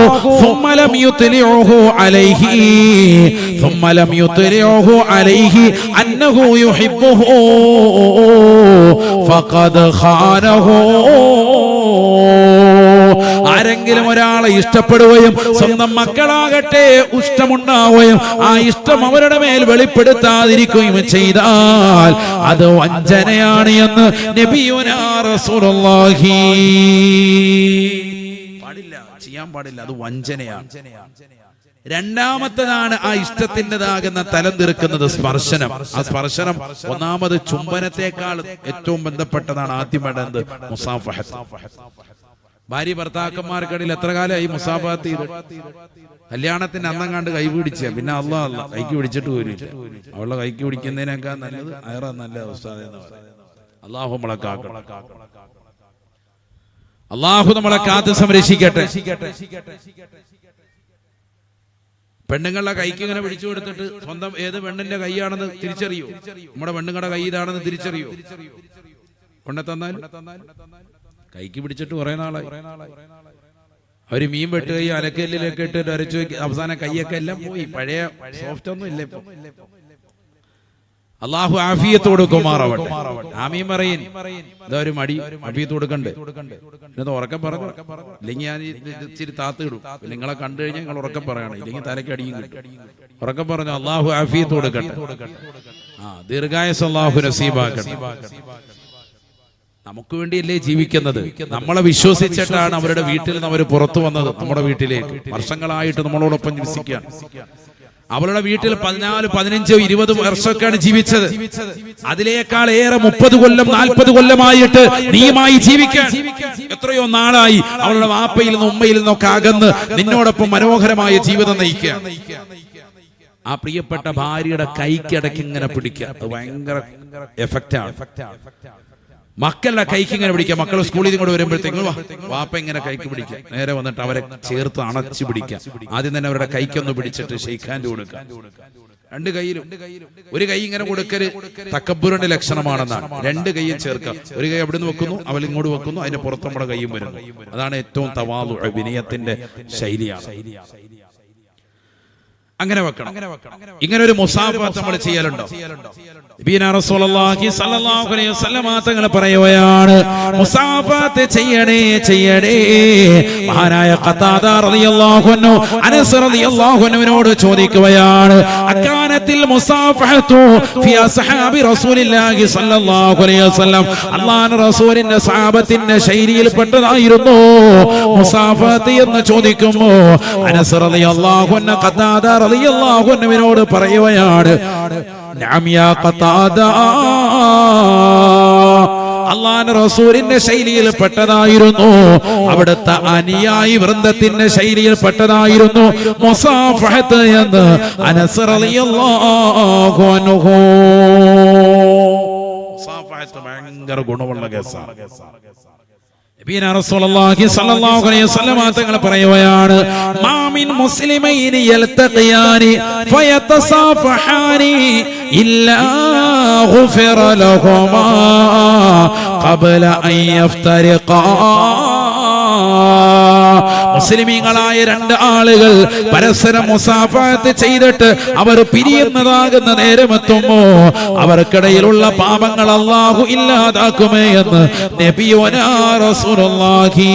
ثم لم يطلعه عليه ثم لم يطلعه عليه انه يحبه فقد خانه. ആരെങ്കിലും ഒരാളെ ഇഷ്ടപ്പെടുകയും സ്വന്തം മക്കളാകട്ടെ ഇഷ്ടമുണ്ടാവുകയും ആ ഇഷ്ടം അവരുടെ മേൽ വെളിപ്പെടുത്താതിരിക്കുകയും ചെയ്താൽ അത് വഞ്ചനയാണ് എന്ന് നബിയുനാ റസൂലുള്ളാഹി. പാടില്ല, ചെയ്യാൻ പാടില്ല, അത് വഞ്ചനയാണ്. രണ്ടാമത്തേതാണ് ആ ഇഷ്ടത്തിൻ്റെതാകുന്ന തലം തീർക്കുന്നത് സ്പർശനം. ആ സ്പർശനം ഒന്നാമത് ചുംബനത്തെക്കാൾ ഏറ്റവും ബന്ധപ്പെട്ടതാണ്. ആദ്യം വേണ്ടത് മുസാഫഹത്ത്. ഭാര്യ ഭർത്താക്കന്മാർക്കിടയിൽ എത്ര കാലമായി മുസാഫഹത്ത് ചെയ്ത്? കല്യാണത്തിന് അന്നങ്ങാണ്ട് കൈ പിടിച്ച, പിന്നെ അല്ലാഹ് കൈക്ക് പിടിച്ചിട്ട് പോരില്ല. അവളുടെ കൈക്ക് പിടിക്കുന്നതിനേക്കാൾ നല്ലത് അയറ നല്ല അവസ്ഥ. അല്ലാഹു നമ്മളെ കാക്കണം, അല്ലാഹു നമ്മളെ കാത്ത് സംരക്ഷിക്കട്ടെ. പെണ്ണുങ്ങളുടെ കൈക്ക് ഇങ്ങനെ പിടിച്ചു കൊടുത്തിട്ട് സ്വന്തം ഏത് പെണ്ണിന്റെ കൈയാണെന്ന് തിരിച്ചറിയോ? നമ്മുടെ പെണ്ണുങ്ങളുടെ കൈ ഇതാണെന്ന് തിരിച്ചറിയോ? കൊണ്ടെത്തന്നാൽ കൈക്ക് പിടിച്ചിട്ട് കുറെ നാളായി. അവര് മീൻ വെട്ടുകയും അലക്കല്ലിലൊക്കെ ഇട്ട് അരച്ചു വെക്കും. അവസാനം കൈയൊക്കെ എല്ലാം പോയി, പഴയ സോഫ്റ്റ് ഒന്നും ഇല്ല ഇപ്പൊ. അള്ളാഹു ആഫിയത്ത് കൊടുക്കുമാറാവട്ടെ. ആമീൻ പറയിൻ. ഇതാ ഒരു മടി ആഫിയത്ത് കൊടുക്കണ്ടേ എന്നത് ഉറക്കം പറഞ്ഞു. ഇല്ലെങ്കിൽ ഞാൻ ഇച്ചിരി താത്ത് ഇടും. നിങ്ങളെ കണ്ടു കഴിഞ്ഞാൽ നിങ്ങൾ ഉറക്കം പറയണം, ഇല്ലെങ്കിൽ തലയ്ക്ക് അടിയും കിട്ടും. ഉറക്കം പറഞ്ഞു അള്ളാഹു ആഫിയത്ത് കൊടുക്കട്ടെ. ദീർഘായുസ്സ് അള്ളാഹു നസീബാക്കട്ടെ. നമുക്ക് വേണ്ടിയല്ലേ ജീവിക്കുന്നത്. നമ്മളെ വിശ്വസിച്ചിട്ടാണ് അവരുടെ വീട്ടിൽ നിന്ന് അവർ പുറത്തു വന്നത്. നമ്മുടെ വീട്ടിലേക്ക് വർഷങ്ങളായിട്ട് നമ്മളോടൊപ്പം ജീവിക്കാൻ. അവളുടെ വീട്ടിൽ 14, 15, 20 വർഷമൊക്കെയാണ് ജീവിച്ചത്. അതിലേക്കാൾ ഏറെ 30 കൊല്ലം 40 കൊല്ലമായിട്ട് നീയുമായി ജീവിക്കാൻ എത്രയോ നാളായി അവളുടെ വാപ്പയിൽ നിന്നും ഉമ്മയിൽ നിന്നൊക്കെ അകന്ന് നിന്നോടൊപ്പം മനോഹരമായ ജീവിതം നയിക്കുക. ആ പ്രിയപ്പെട്ട ഭാര്യയുടെ കൈക്കിടയ്ക്ക് ഇങ്ങനെ പിടിക്കുക. അത് ഭയങ്കര എഫക്റ്റാണ്. മക്കളുടെ കൈക്ക് ഇങ്ങനെ പിടിക്കുക. മക്കൾ സ്കൂളിൽ കൂടെ വരുമ്പോഴത്തേക്കും വാപ്പ ഇങ്ങനെ കൈക്ക് പിടിക്കുക. നേരെ വന്നിട്ട് അവരെ ചേർത്ത് അണച്ചു പിടിക്കുക. ആദ്യം തന്നെ അവരുടെ കൈക്കൊന്ന് പിടിച്ചിട്ട് ഷെയ്ക്ക് ഹാൻഡ് കൊടുക്കുക. 2 കൈയിലും. ഒരു കൈ ഇങ്ങനെ കൊടുക്കല് തക്കബ്ബുറിന്റെ ലക്ഷണമാണെന്നാണ്. 2 കൈയും ചേർക്കുക. ഒരു കൈ അവിടെ നിന്ന് വെക്കുന്നു, അവൾ ഇങ്ങോട്ട് വെക്കുന്നു, അതിന്റെ പുറത്ത് നമ്മുടെ കൈയും വരുന്നു. അതാണ് ഏറ്റവും തവാദു, വിനയത്തിന്റെ ശൈലിയാണ്. അങ്ങനെ വെക്കണം. ഇങ്ങനെ ഒരു മുസാഫത്ത് നമ്മൾ ചെയ്യലുണ്ടോ? തങ്ങൾ പറയുകയാണ് മുസാഫത്ത് ചെയ്യണേ ചെയ്യണേ. മഹാനായ ഖതാദ റളിയല്ലാഹു അൻഹു അനസ് റളിയല്ലാഹു അൻഹുവിനോട് ചോദിക്കുകയാണ്, അക്കാനത്തിൽ മുസാഫഹതു ഫി അസ്ഹാബി റസൂലില്ലാഹി സ്വല്ലല്ലാഹു അലൈഹി വസല്ലം, അല്ലാഹുവിന്റെ റസൂലിന്റെ സഹാബത്തിന്റെ ശൈലിയിൽപ്പെട്ടതായിരുന്നു മുസാഫത്ത് എന്ന് ചോദിക്കുമ്പോൾ അനസ് റളിയല്ലാഹു അൻഹു ഖതാദ റളിയല്ലാഹു അൻഹുവിനോട് പറയുകയാണ്, നഅം യാ ഖതാദ, അല്ലാഹുവിന്റെ റസൂലിന്റെ ശൈലിയിൽ പെട്ടതായിരുന്നു, അവിടുത്തെ അനുയായി വൃന്ദത്തിന്റെ ശൈലിയിൽ പെട്ടതായിരുന്നു മുസാഫഹത്ത് എന്ന് അനസ് റളിയല്ലാഹു അൻഹു. മുസാഫഹത്ത് ഭയങ്കര ഗുണമുള്ള കേസാണ്. തങ്ങൾ പറയുകയാണ്, മാമിൻ മുസ്ലിമൈനി യൽതഖിയാനി ഫയതസാഫഹാനി ഇല്ലാ ഗുഫിറ ലഹുമാ ഖബ്ല അൻ യഫ്തരിഖാ. മുസ്ലിമീങ്ങളായ 2 ആളുകൾ പരസ്പരം മുസാഫഹത്ത് ചെയ്തിട്ട് അവർ പിരിയുന്നതാകുന്ന നേരമെത്തുമ്പോ അവർക്കിടയിലുള്ള പാപങ്ങൾ അല്ലാഹു ഇല്ലാതാക്കുമേ എന്ന് നബിയുനാ റസൂലുള്ളാഹി.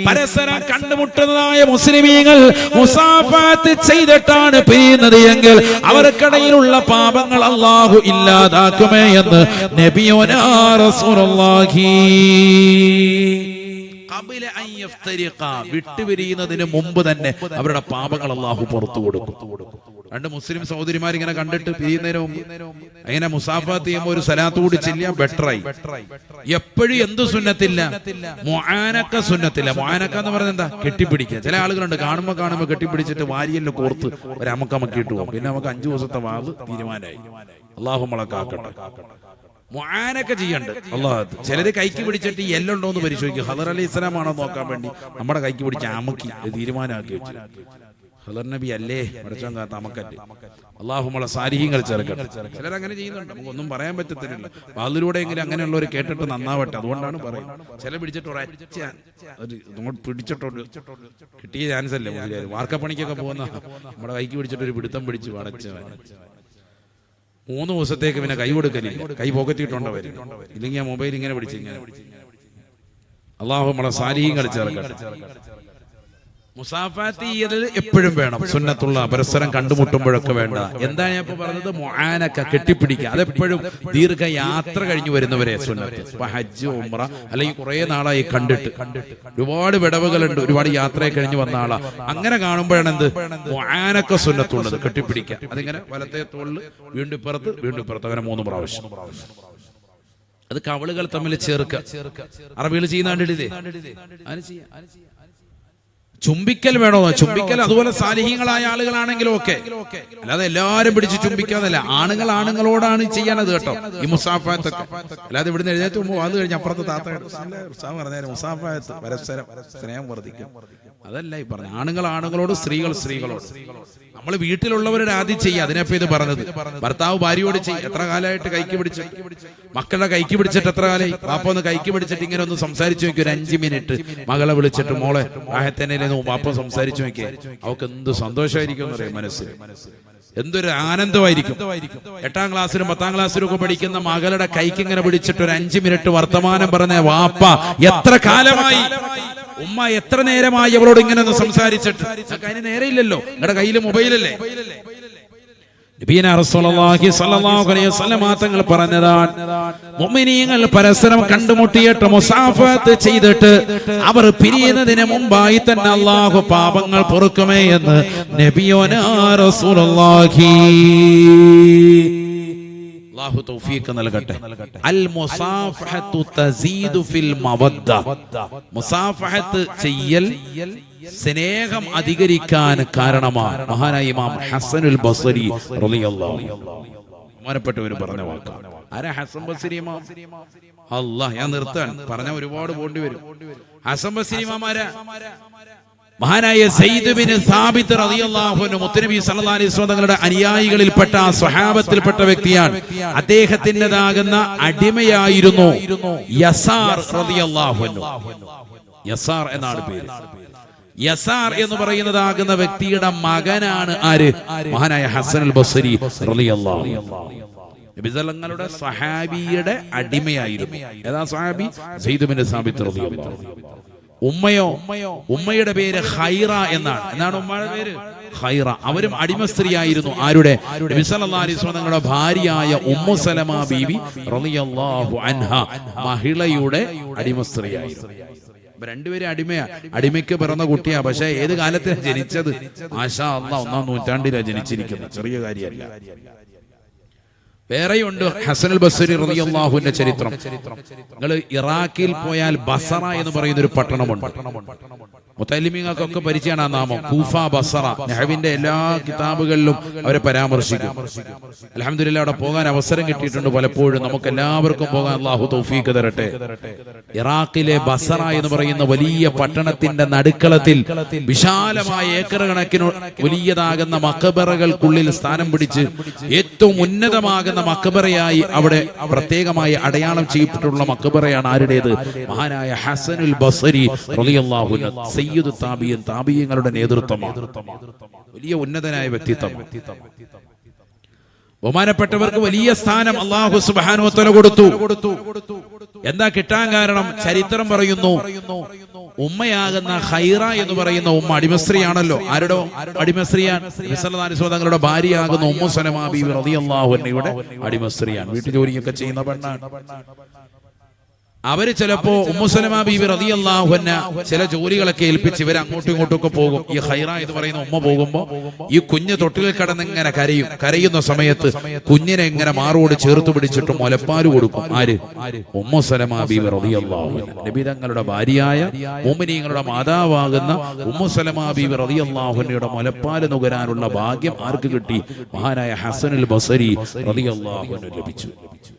പരസ്പരം കണ്ടുമുട്ടുന്നതായ മുസ്ലിമീങ്ങൾ മുസാഫഹത്ത് ചെയ്തിട്ടാണ് പിരിയുന്നത് എങ്കിൽ അവർക്കിടയിലുള്ള പാപങ്ങൾ അല്ലാഹു ഇല്ലാതാക്കുമേ എന്ന് നബിയുനാ റസൂലുള്ളാഹി. വിട്ടുപിരിയുന്നതിന് മുമ്പ് തന്നെ അവരുടെ പാപങ്ങൾ അല്ലാഹു പുറത്തു കൊടുക്കും. 2 മുസ്ലിം സഹോദരിമാർ ഇങ്ങനെ കണ്ടിട്ട് പിരിയുന്നതിന് മുമ്പ് അങ്ങനെ മുസാഫത്ത് ചെയ്യുമ്പോൾ ഒരു സലാത്ത് കൂടി ചെല്ലിയാൽ ബെറ്ററായി. എപ്പോഴും എന്ത് സുന്നത്തില്ല, മുആനക്ക സുന്നത്തില്ല. മുആനക്ക എന്ന് പറയുന്നത് എന്താ? കെട്ടിപ്പിടിക്കുക. ചില ആളുകളുണ്ട് കാണുമ്പോൾ കെട്ടിപ്പിടിച്ചിട്ട് വാരിയെല്ലാം കോർത്ത് ഒരു അമക്കമക്കിട്ട് പോകും. പിന്നെ നമുക്ക് 5 ദിവസത്തെ വാത് തീരുമാനമായി. അല്ലാഹു നമ്മളെ കാക്കട്ടെ. മുആനക്ക ചെയ്യണ്ട്. അല്ലാഹ് ചിലര് കൈക്ക് പിടിച്ചിട്ട് എല്ലുണ്ടോ എന്ന് പരിശോധിക്കും. ഖദർ അലൈഹി ഇസ്ലാം ആണോ നോക്കാൻ വേണ്ടി നമ്മുടെ കൈക്ക് പിടിച്ച് അമക്കി തീരുമാനമാക്കി വെച്ചു. ഖദർ നബി അല്ലേ പഠിച്ചോ കാത്ത അമക്കറ്റ്. അല്ലാഹു നമ്മളെ സാലിഹീങ്ങൾ ചേർക്കട്ടെ. ചിലരങ്ങനെ ചെയ്യുന്നുണ്ട്, നമുക്കൊന്നും പറയാൻ പറ്റത്തില്ല. അതിലൂടെ എങ്കിലും അങ്ങനെയുള്ളവർ കേട്ടിട്ട് നന്നാവട്ടെ. അതുകൊണ്ടാണ് പറയുന്നത്. ചില പിടിച്ചിട്ട് പിടിച്ചിട്ടുണ്ട് കിട്ടിയ ചാൻസ് അല്ലേ. വാർക്കപ്പണിക്കൊക്കെ പോകുന്ന നമ്മുടെ കൈക്ക് പിടിച്ചിട്ട് ഒരു പിടുത്തം പിടിച്ച് വടച്ച് 3 ദിവസത്തേക്ക് പിന്നെ കൈ കൊടുക്കലില്ല. കൈ പോക്കറ്റിട്ടുണ്ടോ വരും, ഇല്ലെങ്കിൽ ആ മൊബൈൽ ഇങ്ങനെ പിടിച്ച് ഇങ്ങനെ. അല്ലാഹു നമ്മളെ സാലിഹീങ്ങൾ ചേർക്കട്ടെ. മുസാഫാത്ത് ചെയ്യൽ എപ്പോഴും വേണം. സുന്നത്തുള്ള പരസ്പരം കണ്ടുമുട്ടുമ്പോഴൊക്കെ വേണ്ട. എന്താണ് ഞാൻ ഇപ്പൊ പറഞ്ഞത്? മുആനക്ക, കെട്ടിപ്പിടിക്കുക. അതെപ്പോഴും ദീർഘയാത്ര കഴിഞ്ഞു വരുന്നവരെ സുന്നത്ത്. ഹജ്ജ്, ഉംറ അല്ലെങ്കിൽ കുറെ നാളായി കണ്ടിട്ട് ഒരുപാട് വിടവുകളുണ്ട്, ഒരുപാട് യാത്രയെ കഴിഞ്ഞു വന്ന ആളാ. അങ്ങനെ കാണുമ്പോഴാണ് എന്ത് മുആനക്ക സുന്നത്തുള്ളത്, കെട്ടിപ്പിടിക്കുക. അതിങ്ങനെ വലത്തെ തോളിൽ വീണ്ടും ഇപ്പുറത്ത് അങ്ങനെ 3 പ്രാവശ്യം. അത് കവളുകൾ തമ്മിൽ ചേർക്കുക. അറബികൾ ചെയ്യുന്ന കണ്ടിട്ടില്ലേ? ചുംബിക്കൽ വേണോ? ചുംബിക്കൽ അതുപോലെ സാലിഹീങ്ങളായ ആളുകളാണെങ്കിലും ഒക്കെ, അല്ലാതെ എല്ലാവരും പിടിച്ച് ചുംബിക്കാന്നല്ല. ആണുങ്ങളോടാണ് ചെയ്യാനത് കേട്ടോ ഈ മുസാഫാത്തൊക്കെ. അല്ലാതെ ഇവിടുന്ന് എഴുന്നേറ്റ് മുമ്പ് അത് കഴിഞ്ഞ് അപ്പുറത്ത് താത്ത പറഞ്ഞാൽ മുസാഫാത്ത് പരസ്പരം സ്നേഹം വർദ്ധിക്കും. അതല്ല ഈ പറഞ്ഞ ആണുങ്ങളോട്, സ്ത്രീകളോട്. നമ്മൾ വീട്ടിലുള്ളവരുടെ ആദ്യം ചെയ്യുക. അതിനപ്പോ ഇത് പറഞ്ഞത്. ഭർത്താവ് ഭാര്യയോട് ചെയ്യും. എത്ര കാലമായിട്ട് കൈക്ക് പിടിച്ച്, മക്കളുടെ കൈക്ക് പിടിച്ചിട്ട് എത്ര കാലമായി? പാപ്പ ഒന്ന് കൈക്ക് പിടിച്ചിട്ട് ഇങ്ങനെ ഒന്ന് സംസാരിച്ചു നോക്കി ഒരു 5 മിനിറ്റ്. മകളെ വിളിച്ചിട്ട്, മോളെ ആഹത്തന്നെ തന്നെ വാപ്പ സംസാരിച്ചു നോക്കിയേ, അവൾക്ക് എന്ത് സന്തോഷമായിരിക്കും എന്നറിയാം, മനസ്സിൽ എന്തൊരു ആനന്ദമായിരിക്കും. 8ാം ക്ലാസ്സിലും 10ാം ക്ലാസ്സിലും ഒക്കെ പഠിക്കുന്ന മകളുടെ കൈക്ക് ഇങ്ങനെ പിടിച്ചിട്ട് ഒരു 5 മിനിറ്റ് വർത്തമാനം പറഞ്ഞ വാപ്പ, എത്ര കാലമായി ഉമ്മ, എത്ര നേരമായി അവളോട് ഇങ്ങനെ ഒന്ന് സംസാരിച്ചിട്ട്. അതിന് നേരെയില്ലല്ലോ, നിങ്ങളുടെ കയ്യിൽ മൊബൈലല്ലേ. നബിയനാ റസൂലുള്ളാഹി സ്വല്ലല്ലാഹു അലൈഹി വസല്ലം തങ്ങൾ പറഞ്ഞതാണ്, മുഅ്മിനീങ്ങൾ പരസ്പരം കണ്ടുമുട്ടിയിട്ട് മുസാഫഹത്ത് ചെയ്തിട്ട് അവർ പിരിയുന്നതിന് മുമ്പായി തന്നെ അല്ലാഹു പാപങ്ങൾ പൊറുക്കുമേ എന്ന് നബിയോനാ റസൂലുള്ളാഹി. അല്ലാഹു തൗഫീഖ് നൽകട്ടെ. അൽ മുസാഫഹത്തു തസീദു ഫിൽ മവദ്ദ. മുസാഫഹത്ത് ചെയ്യൽ സ്നേഹം അധികരിക്കാൻ കാരണമാണ്. മഹാനായ ഇമാം ഹസനുൽ ബസ്രി റളിയല്ലാഹു അൻഹു ബഹുമാനപ്പെട്ടവർ പറഞ്ഞ വാക്കാണ്. ആരാ ഹസൻ ബസ്രി ഇമാം? അല്ലാഹ്, ഞാൻ നിർത്താൻ പറഞ്ഞ ഒരുപാട് പോണ്ടി വരും. ഹസൻ ബസ്രി ഇമാം ആരാ? മഹാനായ സയ്യിദ് ബിൻ സാബിത്ത് റളിയല്ലാഹു അൻഹു മുത്തനബി സല്ലല്ലാഹു അലൈഹി വസല്ലം തങ്ങളുടെ അനുയായികളിൽപ്പെട്ട, സ്വഹാബത്തിൽപ്പെട്ട വ്യക്തിയാണ്. അദ്ദേഹത്തിൻ്റെതാകുന്ന അടിമയായിരുന്നു യസാർ റളിയല്ലാഹു അൻഹു. യസാർ എന്നാണ് പേര്. യസാർ എന്ന് പറയുന്നതാകുന്ന വ്യക്തിയുടെ മകനാണ് ആര്? മഹാനായ ഹസനുൽ ബസ്രി റളിയല്ലാഹു അൻഹു. നബി തങ്ങളുടെ സ്വഹാബിയുടെ അടിമയായിരുന്നു. ഏതാ സ്വഹാബി? സയ്യിദ് ബിൻ സാബിത്ത് റളിയല്ലാഹു അൻഹു. ഉമ്മയോ? ഉമ്മയുടെ പേര് ഖൈറ എന്നാണ്. എന്താണ് ഉമ്മയുടെ പേര്? ഖൈറ. അവരും അടിമ സ്ത്രീയായിരുന്നു. ആരുടെ? നബി സല്ലല്ലാഹു അലൈഹി വസല്ലം തങ്ങളുടെ ഭാര്യയായ ഉമ്മു സലമ ബീവി റളിയല്ലാഹു അൻഹ, മഹിളയുടെ അടിമ സ്ത്രീയായിരുന്നു. രണ്ടുപേരും അടിമയാ. അടിമയ്ക്ക് പിറന്ന കുട്ടിയാ. പക്ഷെ ഏത് കാലത്തിലാണ് ജനിച്ചത്? മാഷാ അല്ലാഹ്, 1-ാം നൂറ്റാണ്ടിലാണ് ജനിച്ചിരിക്കുന്നത്. ചെറിയ കാര്യമല്ല. വേറെയുണ്ട് ഹസനുൽ ബസ്രി റളിയല്ലാഹു അൻഹുവിന്റെ ചരിത്രം. നിങ്ങൾ ഇറാഖിൽ പോയാൽ ബസറ എന്ന് പറയുന്ന ഒരു പട്ടണമുണ്ട്. മുത്തല്ലിമീങ്ങൾക്കൊക്കെ പരിചയമാണ് ആ നാമം. കൂഫ, ബസറ. നഹ്വിന്റെ എല്ലാ കിതാബുകളിലും അവരെ പരാമർശിക്കും. അൽഹംദുലില്ലാഹ്, അവിടെ പോകാൻ അവസരം കിട്ടിയിട്ടുണ്ട് പലപ്പോഴും. നമുക്ക് എല്ലാവർക്കും പോകാൻ അല്ലാഹു തൗഫീഖ് തരട്ടെ. ഇറാഖിലെ ബസറ എന്ന് പറയുന്ന വലിയ പട്ടണത്തിന്റെ നടുക്കളത്തിൽ വിശാലമായ ഏക്കർ കണക്കിന് വലിയതാകുന്ന മഖബറകൾക്കുള്ളിൽ സ്ഥാനം പിടിച്ച് ഏറ്റവും ഉന്നതമാകുന്ന മഖബറയായി അവിടെ പ്രത്യേകമായി അടയാളം ചെയ്യപ്പെട്ടുള്ള മഖബറയാണ് ആരുടേത്? മഹാനായ ഹസനുൽ ബസ്രി റളിയല്ലാഹു അൻഹു. സയ്യിദു താബിഈൻ, താബിഈങ്ങളുടെ നേതൃത്വമാണ്. വലിയ ഉന്നതനായ വ്യക്തിത്വം. ബഹുമാനപ്പെട്ടവർക്ക് വലിയ സ്ഥാനം അല്ലാഹു സുബ്ഹാനഹു വ തആല കൊടുത്തു. എന്താ കിട്ടാൻ കാരണം? ചരിത്രം പറയുന്നു, ഉമ്മയാകുന്ന ഖൈറ എന്ന് പറയുന്ന ഉമ്മ അടിമസ്ത്രീയാണല്ലോ. ആരുടെ അടിമസ്ത്രീയാണ്? നബി സല്ലല്ലാഹു അലൈഹി വസല്ലം തങ്ങളുടെ ഭാര്യയാകുന്ന ഉമ്മു സലമ ബീവി റളിയല്ലാഹു അൻഹയുടെ അടിമസ്ത്രീയാണ്. വീട്ടുജോലിയൊക്കെ ചെയ്യുന്ന പെണ്ണാണ്. അവര് ചിലപ്പോ ഉമ്മു സലമ ബീവി റളിയല്ലാഹു അൻഹ ചില ജോലികളൊക്കെ ഏൽപ്പിച്ച് ഇവർ അങ്ങോട്ടും ഇങ്ങോട്ടും ഒക്കെ പോകും. ഈ ഖൈറ എന്ന് പറയുന്ന ഉമ്മ പോകുമ്പോ ഈ കുഞ്ഞ് തൊട്ടിലിൽ കിടന്ന് ഇങ്ങനെ കരയും. കരയുന്ന സമയത്ത് കുഞ്ഞിനെ ഇങ്ങനെ മാറോട് ചേർത്ത് പിടിച്ചിട്ട് മുലപ്പാല് കൊടുക്കും. ആര്? ഉമ്മു സലമ ബീവി റളിയല്ലാഹു അൻഹ. നബി തങ്ങളുടെ ഭാര്യയായ മുഅ്മിനീങ്ങളുടെ മാതാവാകുന്ന ഉമ്മു സലമ ബീവി റളിയല്ലാഹു അൻഹയുടെ മുലപ്പാല് നുകരാനുള്ള ഭാഗ്യം ആർക്ക് കിട്ടി? മഹാനായ ഹസനുൽ ബസ്രി റളിയല്ലാഹു അൻഹു ലഭിച്ചു.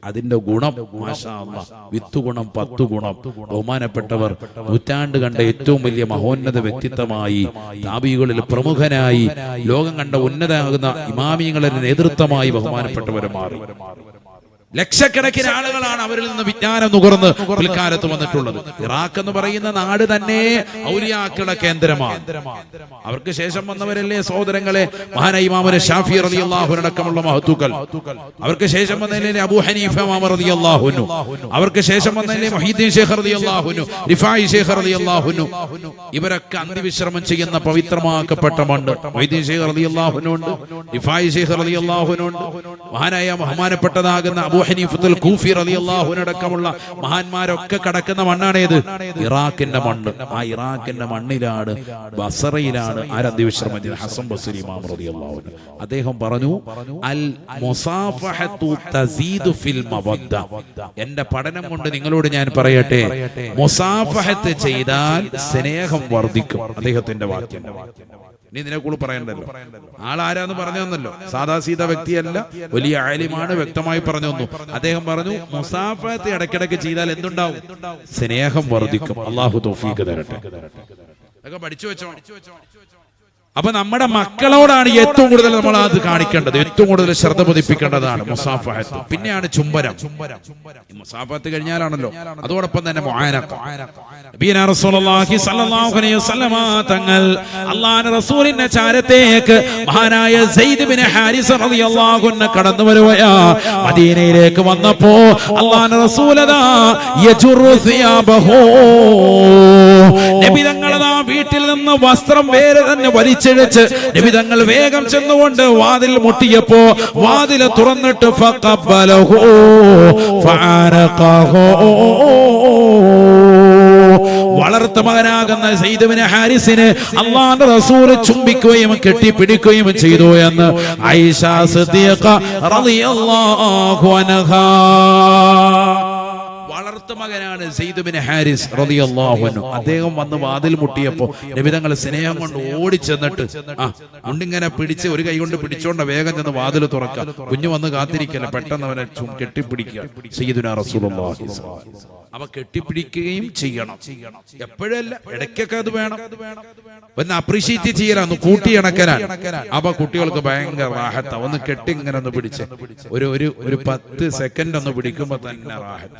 അതിന്റെ ഗുണം മാഷാ അല്ലാഹ്, വിത്ത് ഗുണം 10 ഗുണം. ബഹുമാനപ്പെട്ടവർ നൂറ്റാണ്ട് കണ്ട ഏറ്റവും വലിയ മഹോന്നത വ്യക്തിത്വമായി, താബിഈകളിൽ പ്രമുഖനായി, ലോകം കണ്ട ഉന്നതമാകുന്ന ഇമാമിയങ്ങളുടെ നേതൃത്വമായി ബഹുമാനപ്പെട്ടവർ മാറി. ലക്ഷക്കണക്കിന് ആളുകളാണ് അവരിൽ നിന്ന് വിജ്ഞാനം നുകർന്ന് പിൽക്കാലത്ത് വന്നിട്ടുള്ളത്. ഇറാഖ് എന്ന് പറയുന്ന നാട് തന്നെ ഔലിയാക്കളുടെ കേന്ദ്രമാണ്. അവർക്ക് ശേഷം വന്നവരല്ലേ സഹോദരങ്ങളെ മഹാനായ ഇമാം ശാഫി റളിയല്ലാഹു അൻഹു അടക്കമുള്ള മഹത്തുക്കൾ. അവർക്ക് ശേഷം വന്നതല്ലേ അബൂ ഹനീഫ ഇമാം റളിയല്ലാഹു അൻഹു. അവർക്ക് ശേഷം വന്നതല്ലേ മുഹീദ്ദീൻ ശൈഖ് റളിയല്ലാഹു അൻഹു, റിഫായി ശൈഖ് റളിയല്ലാഹു അൻഹു. ഇവരൊക്കെ അന്ത്യവിശ്രമം ചെയ്യുന്ന പവിത്രമാക്കപ്പെട്ട മണ്ണ്. മുഹീദ്ദീൻ ശൈഖ് റളിയല്ലാഹു അൻഹു ഉണ്ട്, റിഫായി ശൈഖ് റളിയല്ലാഹു അൻഹു ഉണ്ട്. മഹാനായ ബഹുമാനപ്പെട്ടതാകുന്ന അബൂ ഹനീഫത്തുൽ കൂഫി റളിയല്ലാഹു അൻഹു അടക്കമുള്ള മഹാന്മാരൊക്കെ കടക്കുന്ന മണ്ണാണേത്? ഇറാഖിന്റെ മണ്ണ്. ആ ഇറാഖിന്റെ മണ്ണിലാണ്, ബസറയിലാണ് ആരന്ത്യവിശ്രമം ചെയ്ത ഹസൻ ബസ്രി ഇമാം റളിയല്ലാഹു അൻഹു. അദ്ദേഹം പറഞ്ഞു, അൽ മുസാഫഹത്തു തസീദു ഫിൽ മവദ്ദ. എന്റെ പഠനം കൊണ്ട് നിങ്ങളോട് ഞാൻ പറയട്ടെ, മുസാഫഹത്ത് ചെയ്താൽ സ്നേഹം വർദ്ധിക്കും. അദ്ദേഹത്തിന്റെ വാക്യം. ഇനി ഇതിനെക്കുറിച്ച് പറയണ്ടല്ലോ. ആളാരാന്ന് പറഞ്ഞു തന്നല്ലോ. സാദാ സീത വ്യക്തിയല്ല, വലിയ ആലിമാണ്, വ്യക്തമായി പറഞ്ഞു തന്നു. അദ്ദേഹം പറഞ്ഞു, മുസാഫഹത്ത് ഇടയ്ക്കിടയ്ക്ക് ചെയ്താൽ എന്തുണ്ടാവും? സ്നേഹം വർദ്ധിക്കും. അല്ലാഹു തൗഫീഖ് തരട്ടെ. അതൊക്കെ പഠിച്ചു വെച്ചോ. അപ്പൊ നമ്മുടെ മക്കളോടാണ് ഏറ്റവും കൂടുതൽ നമ്മൾ അത് കാണിക്കേണ്ടത്, ഏറ്റവും കൂടുതൽ ശ്രദ്ധ പതിപ്പിക്കേണ്ടതാണ് മുസാഫഹത്ത്. പിന്നെയാണ് ചുംബനം. മുസാഫഹത്ത് കഴിഞ്ഞാലാണല്ലോ അതോടൊപ്പം തന്നെ മുആനഖ. നബിയനാ റസൂലുള്ളാഹി സ്വല്ലല്ലാഹു അലൈഹി വസല്ലമ തങ്ങൾ അല്ലാഹുവിന്റെ റസൂലിന്റെ ചാരത്തേക്ക് മഹാനായ സെയ്ദ് ബിൻ ഹാരിസ റളിയല്ലാഹു അൻഹു കടന്നു വരുകയാ. മദീനയിലേക്ക് വന്നപ്പോ അല്ലാഹുവിന്റെ റസൂലദാ യജുറു സിയാബഹു, നബി തങ്ങളതാ വീട്ടിൽ നിന്ന് വസ്ത്രം വേറെ തന്നെ വലിച്ചിഴച്ച് നബി തങ്ങൾ വേഗം ചെന്നുകൊണ്ട് വാതിൽ മുട്ടിയപ്പോ വാതിൽ തുറന്നിട്ട് ഫഖബ്ബലഹു ഫഅറഖഹു, വളർത്ത മകനാകുന്ന സെയ്ദ് ബിൻ ഹാരിസിനെ അല്ലാഹുവിന്റെ റസൂൽ ചുംബിക്കുകയും കെട്ടിപ്പിടിക്കുകയും ചെയ്തു എന്ന് ആയിഷ സിദ്ദീഖ റളിയല്ലാഹു അൻഹാ. വളർത്ത മകനാണ് സെയ്ദ് ബിൻ ഹാരിസ് റളിയല്ലാഹു അൻഹു. അദ്ദേഹം വന്ന് വാതിൽ മുട്ടിയപ്പോ നബി തങ്ങൾ സ്നേഹം കൊണ്ട് ഓടിച്ചെന്നിട്ട് മുണ്ടിങ്ങനെ പിടിച്ച് ഒരു കൈ കൊണ്ട് പിടിച്ചോണ്ട വേഗം ചെന്ന് വാതിൽ തുറക്കുക. കുഞ്ഞു വന്ന് കാത്തിരിക്കല്ല, പെട്ടെന്ന് അവനെ കെട്ടിപ്പിടിക്കുക സയ്യിദുനാ റസൂലുള്ളാഹി. അവ കെട്ടിപ്പിടിക്കുകയും ചെയ്യണം, എപ്പോഴല്ല ഇടയ്ക്കൊക്കെ അത് വേണം. ഒന്ന് അപ്രീഷിയേറ്റ് ചെയ്യലാണ്, ഒന്ന് കൂട്ടിയിണക്കലാണ്. അപ്പൊ കുട്ടികൾക്ക് ഭയങ്കര റാഹത്ത. ഒന്ന് കെട്ടി ഇങ്ങനെ ഒന്ന് പിടിച്ച് ഒരു 10 സെക്കൻഡ് ഒന്ന് പിടിക്കുമ്പോ തന്നെ റാഹത്ത.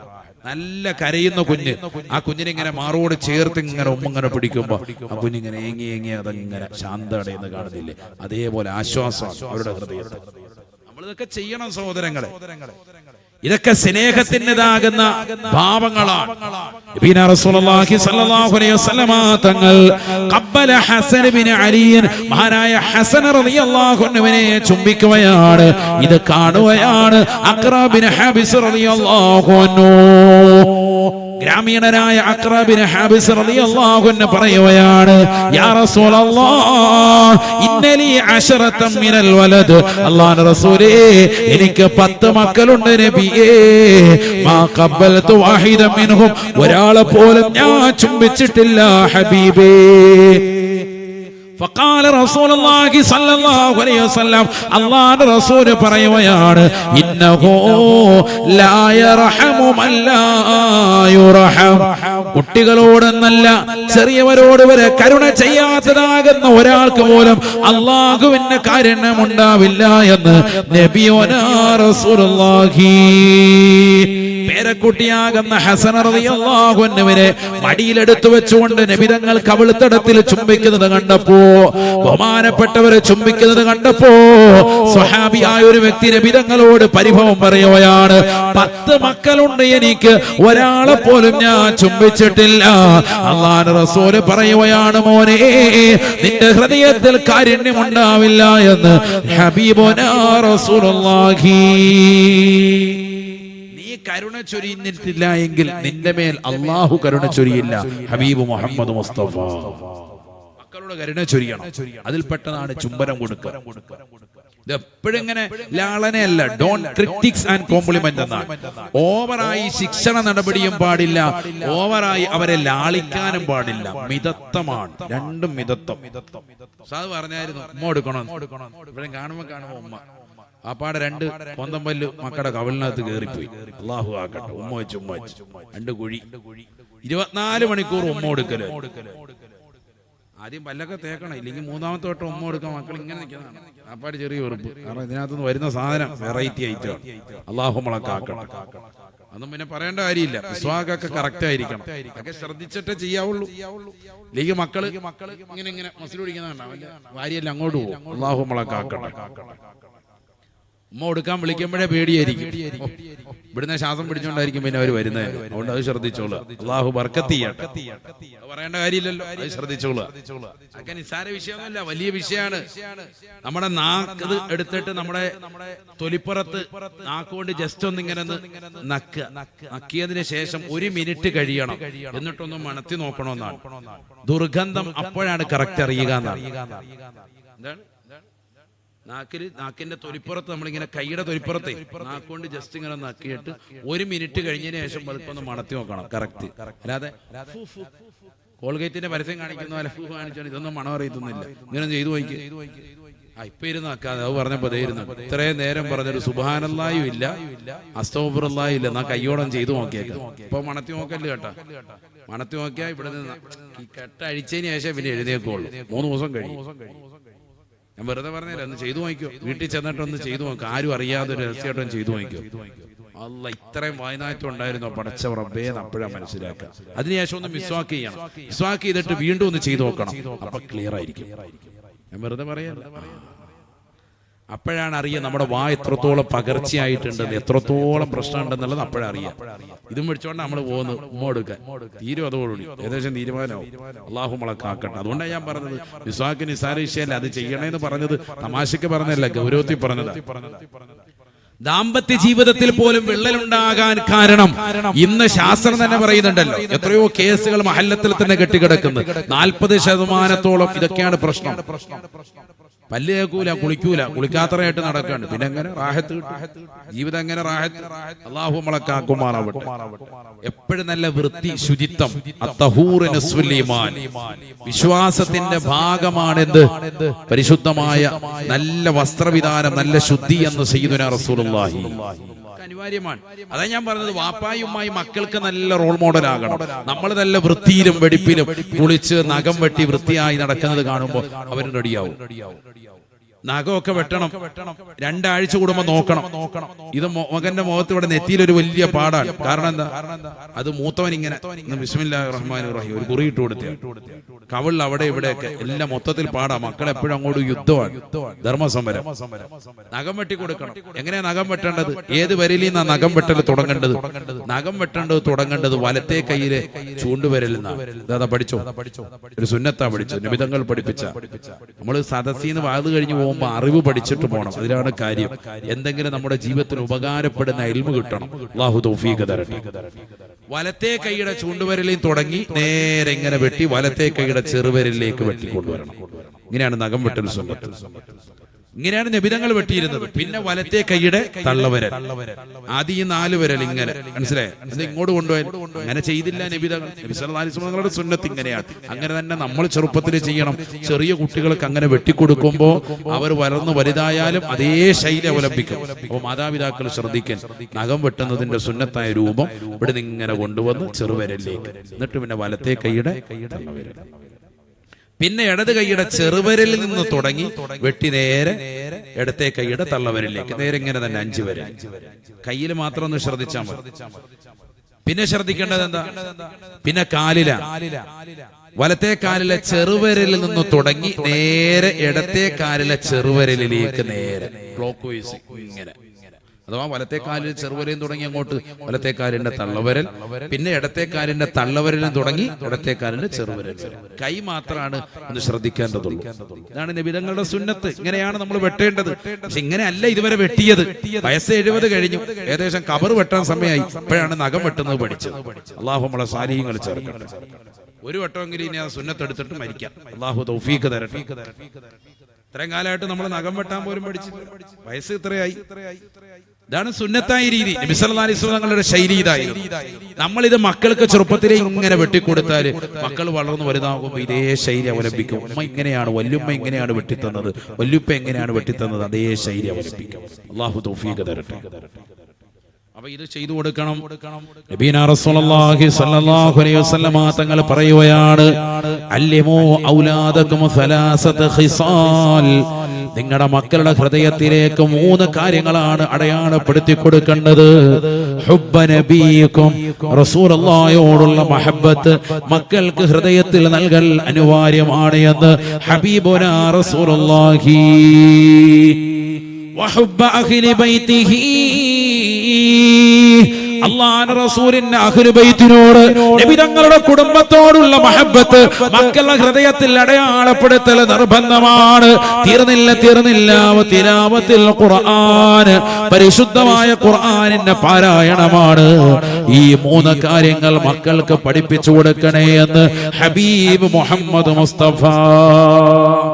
നല്ല കരയുന്ന കുഞ്ഞ്, ആ കുഞ്ഞിനെ ഇങ്ങനെ മാറോട് ചേർത്ത് ഇങ്ങനെ ഉമ്മിങ്ങനെ പിടിക്കുമ്പോ ആ കുഞ്ഞിങ്ങനെ ഏങ്ങി അതങ്ങനെ ശാന്തടയെന്ന് കാണുന്നില്ലേ, അതേപോലെ ആശ്വാസം അവരുടെ ഹൃദയത്തിൽ. നമ്മളിതൊക്കെ ചെയ്യണം സഹോദരങ്ങളെ. ഇതൊക്കെ സ്നേഹത്തിൻ്റെതാകുന്ന ഭാവങ്ങളാണ്. നബിയനാ റസൂലുള്ളാഹി സ്വല്ലല്ലാഹു അലൈഹി വസല്ലമ തങ്ങൾ ഖബ്ബല ഹസൻ ബിൻ അലി, മഹാനായ ഹസൻ റളിയല്ലാഹു അൻഹുവിനെ ചുംബിക്കുകയാണ്. ഇത് കാണുകയാണ് അഖ്റ ബിൻ ഹാബിസ് റളിയല്ലാഹു അൻഹു. ഗ്രാമീണനായ അഖ്റ ബിൻ ഹാബിസ് റളിയല്ലാഹു അൻഹു പറയുകയാണ്, യാ റസൂലല്ലാഹ് ഇന്നലി അശറതൻ മിനൽ വലദ്, അല്ലാഹുവിന്റെ റസൂലേ എനിക്ക് 10 മക്കളുണ്ട് നബിയേ, മാ ഖബ്ബൽതു വാഹിദൻ മിൻഹും, ഒരാളെ പോലും ഞാൻ ചുംബിച്ചിട്ടില്ല ഹബീബേ. فقال رسول الله صلى الله عليه وسلم, അല്ലാഹുവിന്റെ റസൂൽ പറയുകയാണ്, ഇന്നഹു ലാ യർഹമു മൻ ലാ യുർഹം, കുട്ടികളോടെന്നല്ല ചെറിയവരോട് വരെ കരുണ ചെയ്യാത്തതാകുന്ന ഒരാൾക്ക് പോലും അല്ലാഹുവിന്റെ കാരുണ്യമുണ്ടാവില്ല എന്ന് നബിയുനാ റസൂലുള്ളാഹി. പേരക്കുട്ടിയാകുന്ന ഹസൻ റളിയല്ലാഹു അൻഹുവിനെ മടിയിലെടുത്തു വെച്ചുകൊണ്ട് നബി തങ്ങൾ കവിൾത്തടത്തിൽ ചുംബിക്കുന്നത് കണ്ടപ്പോ, ബഹുമാനപ്പെട്ടവരെ ചുംബിക്കുന്നത് കണ്ടപ്പോ സ്വഹാബിയായ ഒരു വ്യക്തി നബി തങ്ങളോട് പരിഭവം പറയുകയാണ്, 10 മക്കളുണ്ട് എനിക്ക്, ഒരാളെ പോലും ഞാൻ ചുംബിച്ചിട്ടില്ല. അല്ലാഹുവിന്റെ റസൂൽ പറയുകയാണ്, മോനെ നിന്റെ ഹൃദയത്തിൽ കാരുണ്യമുണ്ടാവില്ല എന്ന് ഹബീബുനാ റസൂലുള്ളാഹി. കരുണ ചൊരിഞ്ഞിട്ടില്ല എങ്കിൽ നിന്റെ മേൽ അള്ളാഹു കരുണ ചൊരിയില്ല. ഹബീബ് മുഹമ്മദ് മുസ്തഫ മക്കളുടെ കരുണ ചൊരിയണം. അതിൽപ്പെട്ടതാണ് ചുംബനം കൊടുക്കുക. എപ്പോഴും ഇങ്ങനെ ലാളനയല്ല, ഡോണ്ട് ക്രിറ്റിക്സ് ആൻഡ് കോംപ്ലിമെന്റ് എന്നാണ്. ഓവറായി ശിക്ഷണ നടപടിയും പാടില്ല, ഓവറായി അവരെ ലാളിക്കാനും പാടില്ല. മിതത്വമാണ്, രണ്ടും മിതത്വം. സാധു പറഞ്ഞായിരുന്നു ഉമ്മ കൊടുക്കണം, ഇവിടെ കാണുമ്പോ ഉമ്മ ആപ്പാടെ 2 കൊന്തമ്പല്ല് മക്കളുടെ കവലിനകത്ത് കയറിപ്പോയി. അള്ളാഹു ആക്കട്ടെ, ഉമ്മ വെച്ച് 2 കുഴി, 24 മണിക്കൂർ ഉമ്മ കൊടുക്കല്. ആദ്യം പല്ലൊക്കെ തേക്കണം, ഇല്ലെങ്കിൽ 3ാമത്തെ വട്ടം ഉമ്മ കൊടുക്കാൻ മക്കൾ ഇങ്ങനെ നിൽക്കുന്നതാണ്. ആപ്പാട് ചെറിയ വെറുപ്പ്, കാരണം ഇതിനകത്തുനിന്ന് വരുന്ന സാധനം വെറൈറ്റി ഐറ്റമാണ്. അള്ളാഹു നമ്മളൊക്കെ അതൊന്നും പിന്നെ പറയേണ്ട കാര്യമില്ല. വിസ്വാഖൊക്കെ കറക്റ്റ് ആയിരിക്കണം, ഒക്കെ ശ്രദ്ധിച്ചിട്ടേ ചെയ്യാവുള്ളൂ. ഇല്ലെങ്കിൽ മക്കള് ഇങ്ങനെ മസിൽ പിടിക്കുന്നതാണ്, ഭാര്യയെല്ലാം അങ്ങോട്ട് പോകും. അള്ളാഹു നമ്മളൊക്കെ ആക്കട്ടെ. ഉമ്മ കൊടുക്കാൻ വിളിക്കുമ്പോഴേ പേടിയായിരിക്കും, ഇവിടുന്ന് ശ്വാസം പിടിച്ചോണ്ടായിരിക്കും പിന്നെ അവർ വരുന്നത്. അതുകൊണ്ട് അത് ശ്രദ്ധിച്ചോളുക. അള്ളാഹു ബർക്കത്ത് ചെയ്യട്ടെ. പറയേണ്ട കാര്യമില്ലല്ലോ, അത് ശ്രദ്ധിച്ചോളുക. അതൊക്കെ നിസ്സാര വിഷയമൊന്നുമല്ല, വലിയ വിഷയമാണ്. നമ്മുടെ നാക്ക് എടുത്തിട്ട് നമ്മുടെ തൊലിപ്പുറത്ത് നാക്കുകൊണ്ട് ജസ്റ്റ് ഒന്നിങ്ങനെ നക്കിയതിന് ശേഷം 1 മിനിറ്റ് കഴിയണം, എന്നിട്ടൊന്ന് മണത്തി നോക്കണമെന്നാണ്. ദുർഗന്ധം അപ്പോഴാണ് കറക്റ്റ് അറിയുക എന്നാണ്. എന്താണ് നാക്കിന്റെ തൊലിപ്പുറത്ത് നമ്മളിങ്ങനെ കൈയുടെ തൊലിപ്പുറത്തെ നാക്കുകൊണ്ട് ജസ്റ്റ് ഇങ്ങനെ നക്കിയിട്ട് 1 മിനിറ്റ് കഴിഞ്ഞതിന് ശേഷം പതുക്കൊന്ന് മണത്തി നോക്കണം. കറക്റ്റ്. അല്ലാതെ കോൾഗേറ്റിന്റെ പരസ്യം കാണിക്കുന്ന പോലെ കാണിച്ചാൽ ഇതൊന്നും മണം അറിയത്തൊന്നുമില്ല. ഇങ്ങനെ ചെയ്തു പോയിക്ക്. ഇപ്പൊ ഇരുന്ന് ആക്കാതെ അത് പറഞ്ഞപ്പോ ഇരുന്നു. ഇത്രയും നേരം പറഞ്ഞൊരു സുബ്ഹാനല്ലാഹും ഇല്ല, അസ്തഗ്ഫിറുല്ലാഹും ഇല്ല, എന്നാ കയ്യോളം ചെയ്തു നോക്കിയേക്കാം. ഇപ്പൊ മണത്തി നോക്കല്ലേ കേട്ടാ, മണത്തി നോക്കിയാ ഇവിടെ നിന്ന് ഈ കെട്ട അഴിച്ചതിന് ശേഷം പിന്നെ എഴുന്നേക്കുള്ളൂ. 3 ദിവസം കഴിയും. ഞാൻ വെറുതെ പറഞ്ഞില്ല, ഒന്ന് ചെയ്തു നോക്കിയോ, വീട്ടിൽ ചെന്നിട്ടൊന്ന് ചെയ്തു നോക്കാം. ആരും അറിയാതെ ഒരു രഹസ്യമായിട്ടൊന്ന് ചെയ്തു നോക്കിയോ. അല്ല, ഇത്രയും വായനാറ്റം ഉണ്ടായിരുന്നോ പടച്ച റബ്ബേ എന്ന് അപ്പോഴാണ് മനസ്സിലാക്കുക. അതിനുശേഷം ഒന്ന് മിസ്വാക്ക് ചെയ്യണം. മിസ്വാക്ക് ചെയ്തിട്ട് വീണ്ടും ഒന്ന് ചെയ്തു നോക്കണം. അപ്പൊ ക്ലിയർ ആയിരിക്കും. ഞാൻ വെറുതെ പറയല്ല. അപ്പോഴാണ് അറിയാം നമ്മുടെ വാ എത്രത്തോളം പകർച്ചയായിട്ടുണ്ടെന്ന്, എത്രത്തോളം പ്രശ്നം ഉണ്ടെന്നുള്ളത് അപ്പോഴറിയാം. ഇതും പിടിച്ചോണ്ട് നമ്മൾ പോകുന്നത് ഉമ്മ കൊടുക്കാൻ തീരും. അതോടുകൂടി ഏകദേശം തീരുമാനമാവും. അള്ളാഹു നമ്മളെ കാക്കട്ടെ. അതുകൊണ്ടാണ് ഞാൻ പറഞ്ഞത് മിസ്വാക്ക് നിസാര വിഷയമല്ല, അത് ചെയ്യണേന്ന് പറഞ്ഞത് തമാശക്ക് പറഞ്ഞല്ല, ഗൗരവത്തിൽ പറഞ്ഞത്. ദാമ്പത്യ ജീവിതത്തിൽ പോലും വിള്ളലുണ്ടാകാൻ കാരണം ഇന്ന് ശാസ്ത്രം തന്നെ പറയുന്നുണ്ടല്ലോ, എത്രയോ കേസുകൾ മഹല്ലത്തിൽ തന്നെ കെട്ടിക്കിടക്കുന്നു. 40% ഇതൊക്കെയാണ് പ്രശ്നം. പല്ല് കേൾക്കൂല, കുളിക്കൂല, കുളിക്കാത്തറയായിട്ട് നടക്കാണ്ട്. പിന്നെ എങ്ങനെ റാഹത്ത് ജീവിതം, എങ്ങനെ റാഹത്ത്? അല്ലാഹു നമ്മളെ കാക്കുമാറാവട്ടെ. എപ്പോഴും നല്ല വൃത്തി, ശുചിത്വം, വിശ്വാസത്തിന്റെ ഭാഗമാണെന്ത്? പരിശുദ്ധമായ നല്ല വസ്ത്രവിധാനം, നല്ല ശുദ്ധി എന്ന് സയ്യിദുനാ റസൂലുള്ളാഹി അനിവാര്യമാണ്. അതാ ഞാൻ പറഞ്ഞത്, വാപ്പായും ഉമ്മായും മക്കൾക്ക് നല്ല റോൾ മോഡൽ ആകണം. നമ്മൾ നല്ല വൃത്തിയിലും വെടിപ്പിലും കുളിച്ച് നഖം വെട്ടി വൃത്തിയായി നടക്കുന്നത് കാണുമ്പോൾ അവർ റെഡിയാവും. നഖമൊക്കെ വെട്ടണം, 2 ആഴ്ച കൂടുമ്പോ നോക്കണം. ഇത് മകന്റെ മുഖത്ത് ഇവിടെ നെറ്റിയിലൊരു വലിയ പാടാണ്. കാരണം എന്താ? അത് മൂത്തവൻ ഇങ്ങനെ ബിസ്മില്ലാഹിർ റഹ്മാനിർ റഹീം ഒരു കുറിയിട്ട് കൊടുത്തേ, കവിളിൽ അവിടെ ഇവിടെയൊക്കെ എല്ലാം മൊത്തത്തിൽ പാടാ. മക്കൾ എപ്പോഴും അങ്ങോട്ട് യുദ്ധമാണ്, ധർമ്മസമരം. നഖം വെട്ടി കൊടുക്കണം. എങ്ങനെയാ നഖം വെട്ടേണ്ടത്? ഏത് വരയിൽ നിന്നാ നഖം വെട്ടൽ തുടങ്ങേണ്ടത്? നഖം വെട്ടേണ്ടത് തുടങ്ങേണ്ടത് വലത്തെ കൈയിലെ ചൂണ്ടുവരലിൽ നിന്നാണ്. അതാ പഠിച്ചോ, ഒരു സുന്നത്താ പഠിച്ചു, നബിതങ്ങൾ പഠിപ്പിച്ച. നമ്മള് സദസ്സിന്ന് വാത് കഴിഞ്ഞ് പോകുമ്പോ അറിവ് പഠിച്ചിട്ട് പോകണം. അതിലാണ് കാര്യം. എന്തെങ്കിലും നമ്മുടെ ജീവിതത്തിന് ഉപകാരപ്പെടുന്ന ഇൽമു കിട്ടണം. അല്ലാഹു തൗഫീഖ് തരട്ടെ. വലത്തെ കൈയുടെ ചൂണ്ടുവരലിൽ തുടങ്ങി നേരെ ഇങ്ങനെ വെട്ടി വലത്തെ കൈയുടെ ചെറുവരലിലേക്ക് വെട്ടിക്കൊണ്ടുവരണം. ഇങ്ങനെയാണ് നഖം വെട്ടൽ സുന്നത്ത്. ഇങ്ങനെയാണ് നബിതങ്ങൾ വെട്ടിയിരുന്നത്. പിന്നെ വലത്തെ കൈയുടെ തള്ളവരൽ, ആദ്യം 4 വിരൽ ഇങ്ങനെ, മനസ്സിലായി? അത് ഇങ്ങോട്ട് കൊണ്ടുപോയാൽ അങ്ങനെ ചെയ്തില്ല നബിതങ്ങൾ. നബി സല്ലല്ലാഹു അലൈഹി വസല്ലം തങ്ങളുടെ സുന്നത്ത് ഇങ്ങനെയാണ്. അങ്ങനെ തന്നെ നമ്മൾ ചെറുപ്പത്തിൽ ചെയ്യണം. ചെറിയ കുട്ടികൾക്ക് അങ്ങനെ വെട്ടിക്കൊടുക്കുമ്പോൾ അവർ വളർന്നു വലുതായാലും അതേ ശൈലി അവലംബിക്കും. അപ്പോൾ മാതാപിതാക്കൾ ശ്രദ്ധിക്കാൻ, നഖം വെട്ടുന്നതിന്റെ സുന്നത്തായ രൂപം ഇവിടെ നിന്ന് ഇങ്ങനെ കൊണ്ടുവന്ന് ചെറുവരലിലേക്ക്, എന്നിട്ട് പിന്നെ വലത്തെ കൈയുടെ തള്ളവരൽ, പിന്നെ ഇടത് കൈയുടെ ചെറുവരലിൽ നിന്ന് തുടങ്ങി വെട്ടി നേരെ ഇടത്തെ കൈയുടെ തള്ളവരലിലേക്ക്, നേരെ ഇങ്ങനെ തന്നെ 5 വരെ. കയ്യിൽ മാത്രം ഒന്ന് ശ്രദ്ധിച്ചാൽ മതി. പിന്നെ ശ്രദ്ധിക്കേണ്ടത് എന്താ? പിന്നെ കാലില, വലത്തെ കാലിലെ ചെറുവരലിൽ നിന്ന് തുടങ്ങി നേരെ ഇടത്തെ കാലിലെ ചെറുവരലിലേക്ക് നേരെ ക്ലോക്ക് വൈസ് ഇങ്ങനെ. അഥവാ വലത്തെ കാലിൽ ചെറുവരയും തുടങ്ങി അങ്ങോട്ട് വലത്തെ കാലിന്റെ തള്ളവരൽ, പിന്നെ ഇടത്തെ കാലിന്റെ തള്ളവരലും തുടങ്ങി ഇടത്തെ കാലിന്റെ ചെറുവരൽ. കൈ മാത്രമാണ് ഒന്ന് ശ്രദ്ധിക്കേണ്ടതുള്ളൂ. ഇതാണ് നബിതങ്ങളുടെ സുന്നത്ത്. ഇങ്ങനെയാണ് നമ്മൾ വെട്ടേണ്ടത്. പക്ഷെ ഇങ്ങനെ അല്ല ഇതുവരെ വെട്ടിയത്. വയസ്സ് 70 കഴിഞ്ഞു, ഏകദേശം കബർ വെട്ടാൻ സമയമായി. ഇപ്പോഴാണ് നഖം വെട്ടുന്നത് പഠിച്ചത്. അല്ലാഹു നമ്മളെ സാലിഹ്യങ്ങൾ ചേർക്കട്ടെ. ഒരു വട്ടമെങ്കിലും ഇനി ആ സുന്നത്ത് എടുത്തിട്ട് മരിക്കാം. അല്ലാഹു തൗഫീഖ് തരട്ടെ. ഇത്രയും കാലമായിട്ട് നമ്മൾ നഖം വെട്ടാൻ പോലും പഠിച്ചു, വയസ്സ് ഇത്രയായി. ഇതാണ് സുന്നത്തായ രീതി. നബി സല്ലല്ലാഹു അലൈഹി വസല്ലം തങ്ങളുടെ ശൈലി ഇതായിരുന്നു. നമ്മളിത് മക്കൾക്ക് ചെറുപ്പത്തിലേ ഇങ്ങനെ വെട്ടിക്കൊടുത്താല് മക്കൾ വളർന്നു വലുതാകുമ്പോൾ ഇതേ ശൈലി അവലംബിക്കും. ഉമ്മ ഇങ്ങനെയാണ്, വല്യുമ്മ ഇങ്ങനെയാണ് വെട്ടിത്തന്നത്, വല്യുപ്പ എങ്ങനെയാണ് വെട്ടിത്തന്നത്, അതേ ശൈലി അവലംബിക്കും. അല്ലാഹു തൗഫീഖ് തരട്ടെ. അപ്പൊ ഇത് ചെയ്തു കൊടുക്കണം. നബീന റസൂലുള്ളാഹി സ്വല്ലല്ലാഹു അലൈഹി വസല്ലമ തങ്ങൾ പറയുകയാണ്, അല്ലിമു ഔലാദകും സലാസത ഖിസാൽ. നിങ്ങളുടെ മക്കളുടെ ഹൃദയത്തിലേക്ക് 3 കാര്യങ്ങളാണ് അടയാളപ്പെടുത്തി കൊടുക്കേണ്ടത്. ഹുബ്ബ നബിയിക്കും, റസൂലുള്ളാഹിയോടുള്ള മഹബ്ബത്ത് മക്കൾക്ക് ഹൃദയത്തിൽ നൽകൽ അനിവാര്യമാണ് എന്ന് ഹബീബുനാ റസൂലുള്ളാഹി. വഹുബ്ബ അഹ്ലി ബൈതിഹി, അല്ലാഹുവിന്റെ റസൂലിന്റെ അഹ്ലു ബൈത്തിനോട്, നബി തങ്ങളുടെ കുടുംബത്തോടുള്ള മഹബ്ബത്ത് മക്കളുടെ ഹൃദയത്തിൽ അടയാളപ്പെടുത്തൽ നിർബന്ധമാണ്. തീർന്നില്ല തിലാവത്തിൽ ഖുർആൻ, പരിശുദ്ധമായ ഖുർആനിന്റെ പാരായണമാണ്. ഈ 3 കാര്യങ്ങൾ മക്കൾക്ക് പഠിപ്പിച്ചു കൊടുക്കണേ എന്ന് ഹബീബ് മുഹമ്മദ് മുസ്തഫ